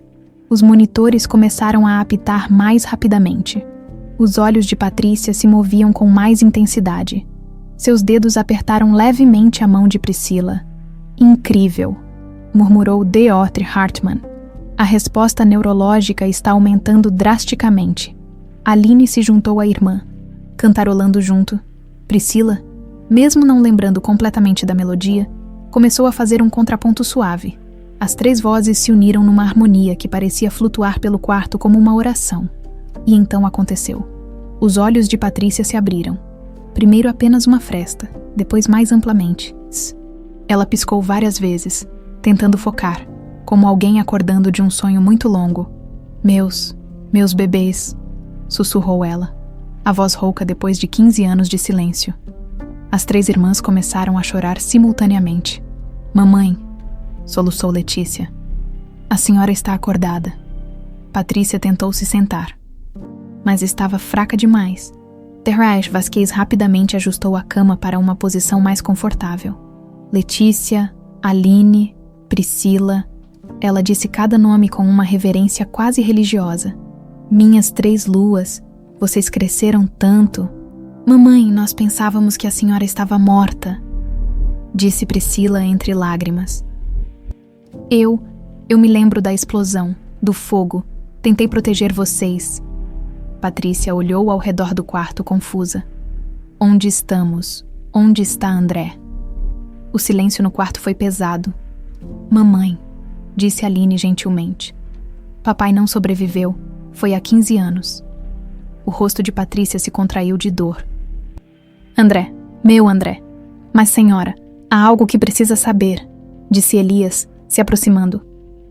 Os monitores começaram a apitar mais rapidamente. Os olhos de Patrícia se moviam com mais intensidade. Seus dedos apertaram levemente a mão de Priscila. Incrível, murmurou Dr. Hartman. A resposta neurológica está aumentando drasticamente. Aline se juntou à irmã, cantarolando junto. Priscila, mesmo não lembrando completamente da melodia, começou a fazer um contraponto suave. As 3 vozes se uniram numa harmonia que parecia flutuar pelo quarto como uma oração. E então aconteceu. Os olhos de Patrícia se abriram. Primeiro apenas uma fresta, depois mais amplamente. Ela piscou várias vezes, tentando focar, como alguém acordando de um sonho muito longo. Meus bebês, sussurrou ela, a voz rouca depois de 15 anos de silêncio. As 3 irmãs começaram a chorar simultaneamente. Mamãe, soluçou Letícia. A senhora está acordada. Patrícia tentou se sentar, mas estava fraca demais. Dr. Vasquez rapidamente ajustou a cama para uma posição mais confortável. Letícia, Aline, Priscila. Ela disse cada nome com uma reverência quase religiosa. Minhas 3 luas, vocês cresceram tanto. Mamãe, nós pensávamos que a senhora estava morta, disse Priscila entre lágrimas. Eu me lembro da explosão, do fogo. Tentei proteger vocês. Patrícia olhou ao redor do quarto confusa. Onde estamos? Onde está André? O silêncio no quarto foi pesado. Mamãe, disse Aline gentilmente. Papai não sobreviveu. Foi há 15 anos. O rosto de Patrícia se contraiu de dor. André, meu André. Mas senhora, há algo que precisa saber, disse Elias, se aproximando.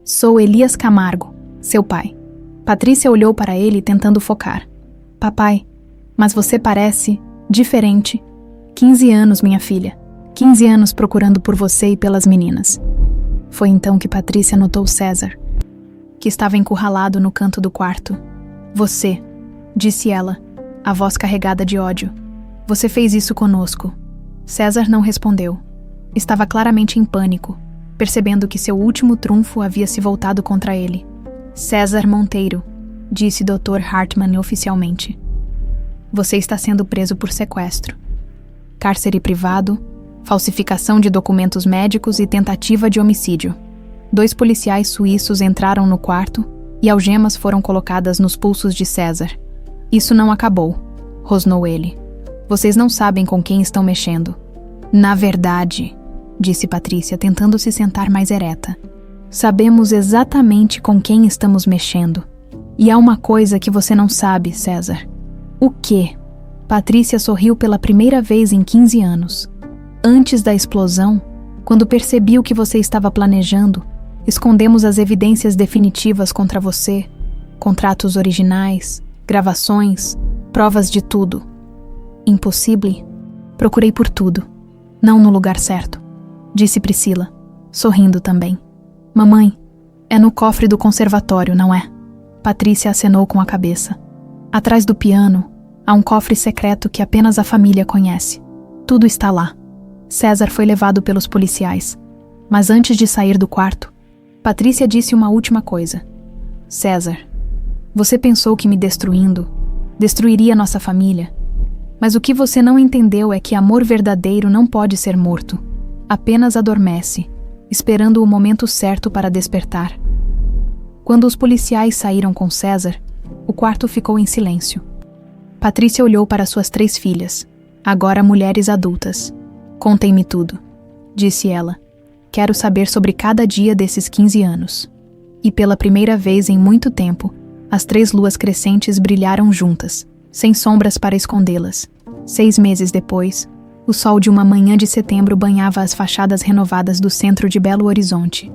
Sou Elias Camargo, seu pai. Patrícia olhou para ele tentando focar. Papai, mas você parece diferente. 15 anos, minha filha. 15 anos procurando por você e pelas meninas. Foi então que Patrícia notou César, que estava encurralado no canto do quarto. Você, disse ela, a voz carregada de ódio. Você fez isso conosco. César não respondeu. Estava claramente em pânico, percebendo que seu último trunfo havia se voltado contra ele. César Monteiro, disse Dr. Hartmann oficialmente. Você está sendo preso por sequestro, cárcere privado, falsificação de documentos médicos e tentativa de homicídio. 2 policiais suíços entraram no quarto e algemas foram colocadas nos pulsos de César. Isso não acabou, rosnou ele. Vocês não sabem com quem estão mexendo. Na verdade, disse Patrícia, tentando se sentar mais ereta. Sabemos exatamente com quem estamos mexendo. E há uma coisa que você não sabe, César. O quê? Patrícia sorriu pela primeira vez em 15 anos. Antes da explosão, quando percebi o que você estava planejando, escondemos as evidências definitivas contra você, contratos originais, gravações, provas de tudo. Impossível? Procurei por tudo. Não no lugar certo, disse Priscila, sorrindo também. Mamãe, é no cofre do conservatório, não é? Patrícia acenou com a cabeça. Atrás do piano, há um cofre secreto que apenas a família conhece. Tudo está lá. César foi levado pelos policiais. Mas antes de sair do quarto, Patrícia disse uma última coisa. César, você pensou que me destruindo, destruiria nossa família. Mas o que você não entendeu é que amor verdadeiro não pode ser morto. Apenas adormece, esperando o momento certo para despertar. Quando os policiais saíram com César, o quarto ficou em silêncio. Patrícia olhou para suas 3 filhas, agora mulheres adultas. Contem-me tudo, disse ela. Quero saber sobre cada dia desses 15 anos. E pela primeira vez em muito tempo, as 3 luas crescentes brilharam juntas, sem sombras para escondê-las. 6 meses depois, o sol de uma manhã de setembro banhava as fachadas renovadas do centro de Belo Horizonte.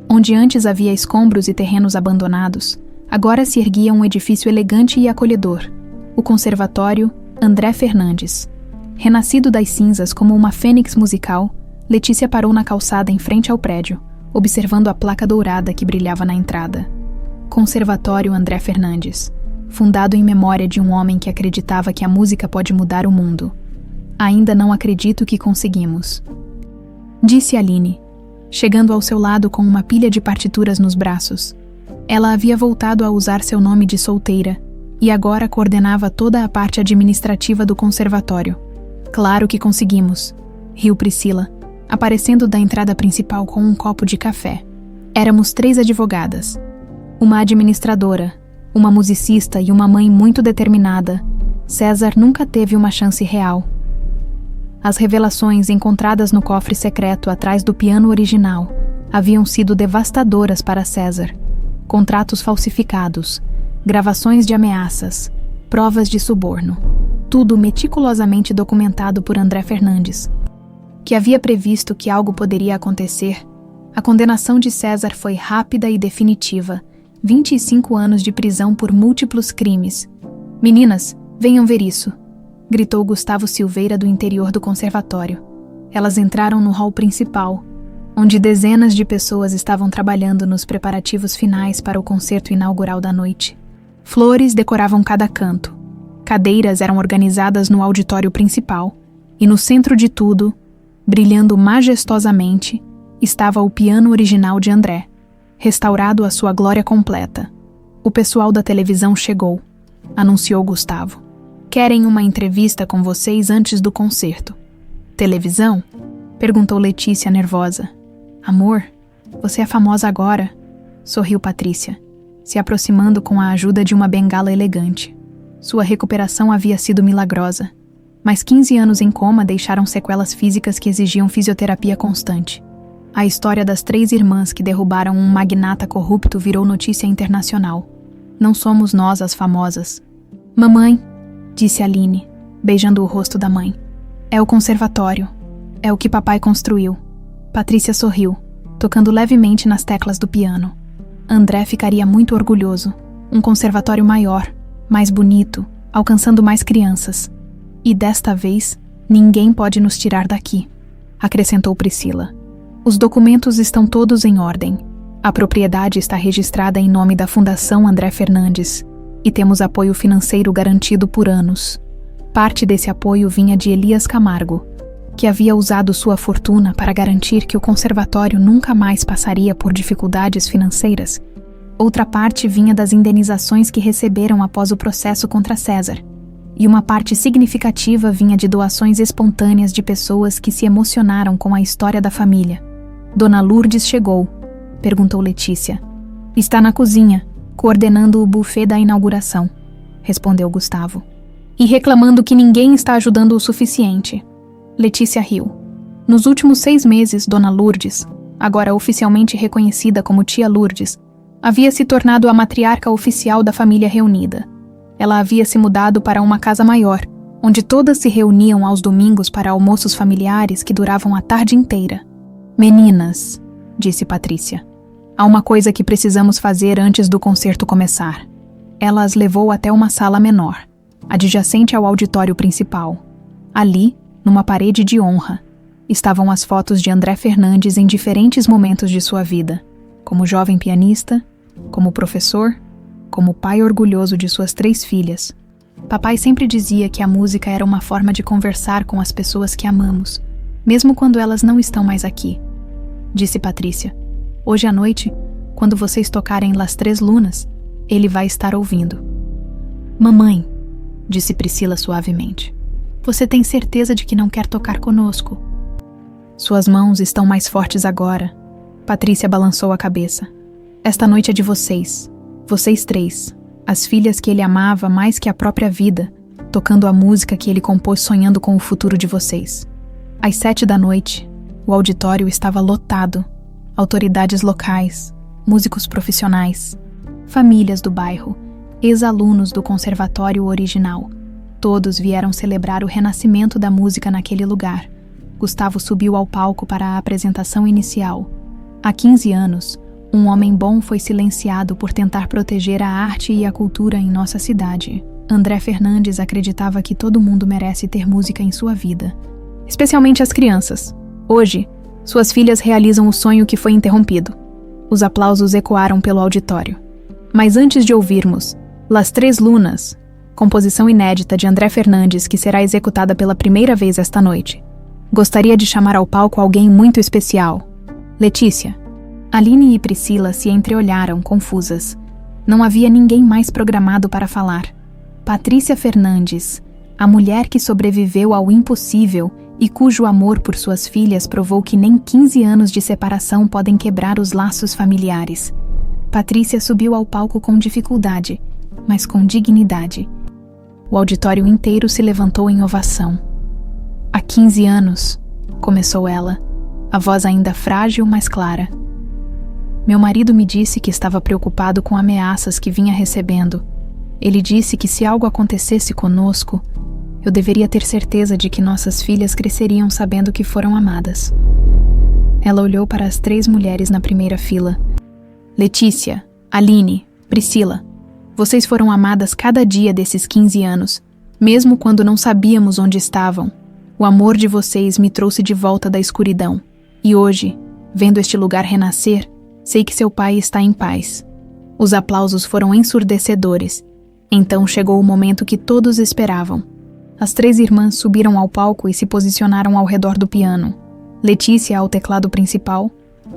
Onde antes havia escombros e terrenos abandonados, agora se erguia um edifício elegante e acolhedor, o Conservatório André Fernandes. Renascido das cinzas como uma fênix musical, Letícia parou na calçada em frente ao prédio, observando a placa dourada que brilhava na entrada. Conservatório André Fernandes, fundado em memória de um homem que acreditava que a música pode mudar o mundo. Ainda não acredito que conseguimos, disse Aline, chegando ao seu lado com uma pilha de partituras nos braços. Ela havia voltado a usar seu nome de solteira e agora coordenava toda a parte administrativa do conservatório. Claro que conseguimos, riu Priscila, aparecendo da entrada principal com um copo de café. Éramos 3 advogadas, uma administradora, uma musicista e uma mãe muito determinada. César nunca teve uma chance real. As revelações encontradas no cofre secreto atrás do piano original haviam sido devastadoras para César. Contratos falsificados, gravações de ameaças, provas de suborno. Tudo meticulosamente documentado por André Fernandes, que havia previsto que algo poderia acontecer. A condenação de César foi rápida e definitiva. 25 anos de prisão por múltiplos crimes. Meninas, venham ver isso, gritou Gustavo Silveira do interior do conservatório. Elas entraram no hall principal, onde dezenas de pessoas estavam trabalhando nos preparativos finais para o concerto inaugural da noite. Flores decoravam cada canto. Cadeiras eram organizadas no auditório principal, e no centro de tudo, brilhando majestosamente, estava o piano original de André, restaurado à sua glória completa. O pessoal da televisão chegou, anunciou Gustavo. Querem uma entrevista com vocês antes do concerto. Televisão? Perguntou Letícia nervosa. Amor, você é famosa agora, sorriu Patrícia, se aproximando com a ajuda de uma bengala elegante. Sua recuperação havia sido milagrosa, mas 15 anos em coma deixaram sequelas físicas que exigiam fisioterapia constante. A história das 3 irmãs que derrubaram um magnata corrupto virou notícia internacional. Não somos nós as famosas. Mamãe, disse Aline, beijando o rosto da mãe. É o conservatório. É o que papai construiu. Patrícia sorriu, tocando levemente nas teclas do piano. André ficaria muito orgulhoso. Um conservatório maior, mais bonito, alcançando mais crianças. E desta vez, ninguém pode nos tirar daqui, acrescentou Priscila. Os documentos estão todos em ordem. A propriedade está registrada em nome da Fundação André Fernandes e temos apoio financeiro garantido por anos. Parte desse apoio vinha de Elias Camargo, que havia usado sua fortuna para garantir que o conservatório nunca mais passaria por dificuldades financeiras. Outra parte vinha das indenizações que receberam após o processo contra César. E uma parte significativa vinha de doações espontâneas de pessoas que se emocionaram com a história da família. Dona Lourdes chegou, perguntou Letícia. Está na cozinha, coordenando o buffet da inauguração, respondeu Gustavo. E reclamando que ninguém está ajudando o suficiente. Letícia riu. Nos últimos 6 meses, Dona Lourdes, agora oficialmente reconhecida como Tia Lourdes, havia se tornado a matriarca oficial da família reunida. Ela havia se mudado para uma casa maior, onde todas se reuniam aos domingos para almoços familiares que duravam a tarde inteira. Meninas, disse Patrícia, há uma coisa que precisamos fazer antes do concerto começar. Ela as levou até uma sala menor, adjacente ao auditório principal. Ali, numa parede de honra, estavam as fotos de André Fernandes em diferentes momentos de sua vida, como jovem pianista, como professor, como pai orgulhoso de suas 3 filhas. Papai sempre dizia que a música era uma forma de conversar com as pessoas que amamos, mesmo quando elas não estão mais aqui. Disse Patrícia. Hoje à noite, quando vocês tocarem Las Três Lunas, ele vai estar ouvindo. Mamãe, disse Priscila suavemente, você tem certeza de que não quer tocar conosco? Suas mãos estão mais fortes agora. Patrícia balançou a cabeça. Esta noite é de vocês. Vocês 3, as filhas que ele amava mais que a própria vida, tocando a música que ele compôs sonhando com o futuro de vocês. Às 7 da noite, o auditório estava lotado. Autoridades locais, músicos profissionais, famílias do bairro, ex-alunos do conservatório original. Todos vieram celebrar o renascimento da música naquele lugar. Gustavo subiu ao palco para a apresentação inicial. Há 15 anos, um homem bom foi silenciado por tentar proteger a arte e a cultura em nossa cidade. André Fernandes acreditava que todo mundo merece ter música em sua vida, especialmente as crianças. Hoje, suas filhas realizam o sonho que foi interrompido. Os aplausos ecoaram pelo auditório. Mas antes de ouvirmos Las Três Lunas, composição inédita de André Fernandes que será executada pela primeira vez esta noite, gostaria de chamar ao palco alguém muito especial. Letícia. Aline e Priscila se entreolharam, confusas. Não havia ninguém mais programado para falar. Patrícia Fernandes, a mulher que sobreviveu ao impossível e cujo amor por suas filhas provou que nem 15 anos de separação podem quebrar os laços familiares. Patrícia subiu ao palco com dificuldade, mas com dignidade. O auditório inteiro se levantou em ovação. Há 15 anos, começou ela, a voz ainda frágil, mas clara. Meu marido me disse que estava preocupado com ameaças que vinha recebendo. Ele disse que se algo acontecesse conosco, eu deveria ter certeza de que nossas filhas cresceriam sabendo que foram amadas. Ela olhou para as 3 mulheres na primeira fila. Letícia, Aline, Priscila, vocês foram amadas cada dia desses 15 anos, mesmo quando não sabíamos onde estavam. O amor de vocês me trouxe de volta da escuridão. E hoje, vendo este lugar renascer, sei que seu pai está em paz. Os aplausos foram ensurdecedores. Então chegou o momento que todos esperavam. As 3 irmãs subiram ao palco e se posicionaram ao redor do piano. Letícia ao teclado principal,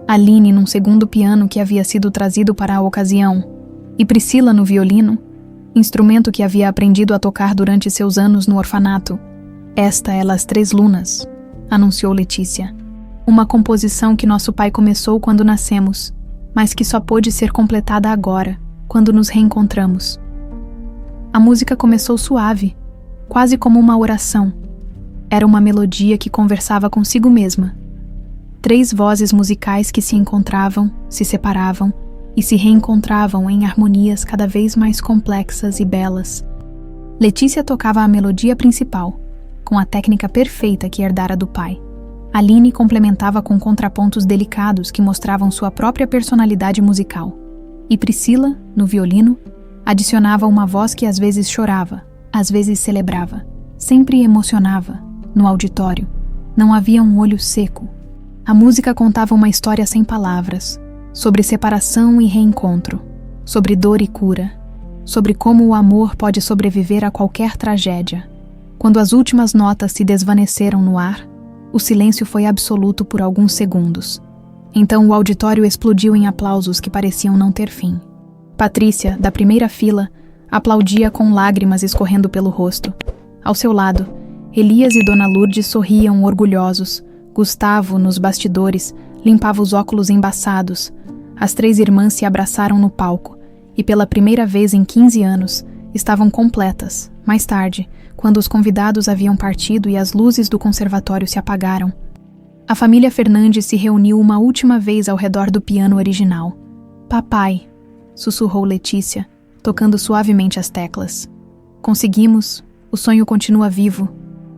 Aline num segundo piano que havia sido trazido para a ocasião, e Priscila no violino, instrumento que havia aprendido a tocar durante seus anos no orfanato. Esta é Las Três Lunas, anunciou Letícia. Uma composição que nosso pai começou quando nascemos, mas que só pôde ser completada agora, quando nos reencontramos. A música começou suave, quase como uma oração. Era uma melodia que conversava consigo mesma. 3 vozes musicais que se encontravam, se separavam e se reencontravam em harmonias cada vez mais complexas e belas. Letícia tocava a melodia principal, com a técnica perfeita que herdara do pai. Aline complementava com contrapontos delicados que mostravam sua própria personalidade musical. E Priscila, no violino, adicionava uma voz que às vezes chorava, às vezes celebrava, sempre emocionava. No auditório, não havia um olho seco. A música contava uma história sem palavras, sobre separação e reencontro, sobre dor e cura, sobre como o amor pode sobreviver a qualquer tragédia. Quando as últimas notas se desvaneceram no ar, o silêncio foi absoluto por alguns segundos. Então o auditório explodiu em aplausos que pareciam não ter fim. Patrícia, da primeira fila, aplaudia com lágrimas escorrendo pelo rosto. Ao seu lado, Elias e Dona Lourdes sorriam orgulhosos. Gustavo, nos bastidores, limpava os óculos embaçados. As 3 irmãs se abraçaram no palco e, pela primeira vez em 15 anos, estavam completas. Mais tarde, quando os convidados haviam partido e as luzes do conservatório se apagaram, a família Fernandes se reuniu uma última vez ao redor do piano original. "Papai", sussurrou Letícia, tocando suavemente as teclas. "Conseguimos, o sonho continua vivo."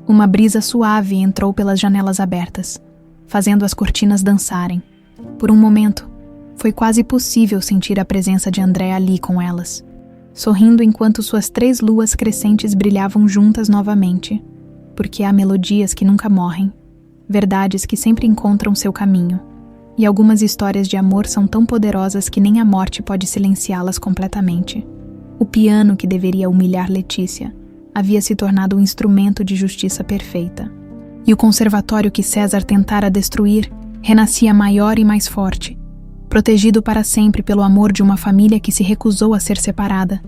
Uma brisa suave entrou pelas janelas abertas, fazendo as cortinas dançarem. Por um momento, foi quase possível sentir a presença de André ali com elas, sorrindo enquanto suas 3 luas crescentes brilhavam juntas novamente, porque há melodias que nunca morrem, verdades que sempre encontram seu caminho, e algumas histórias de amor são tão poderosas que nem a morte pode silenciá-las completamente. O piano que deveria humilhar Letícia havia se tornado um instrumento de justiça perfeita. E o conservatório que César tentara destruir renascia maior e mais forte, protegido para sempre pelo amor de uma família que se recusou a ser separada.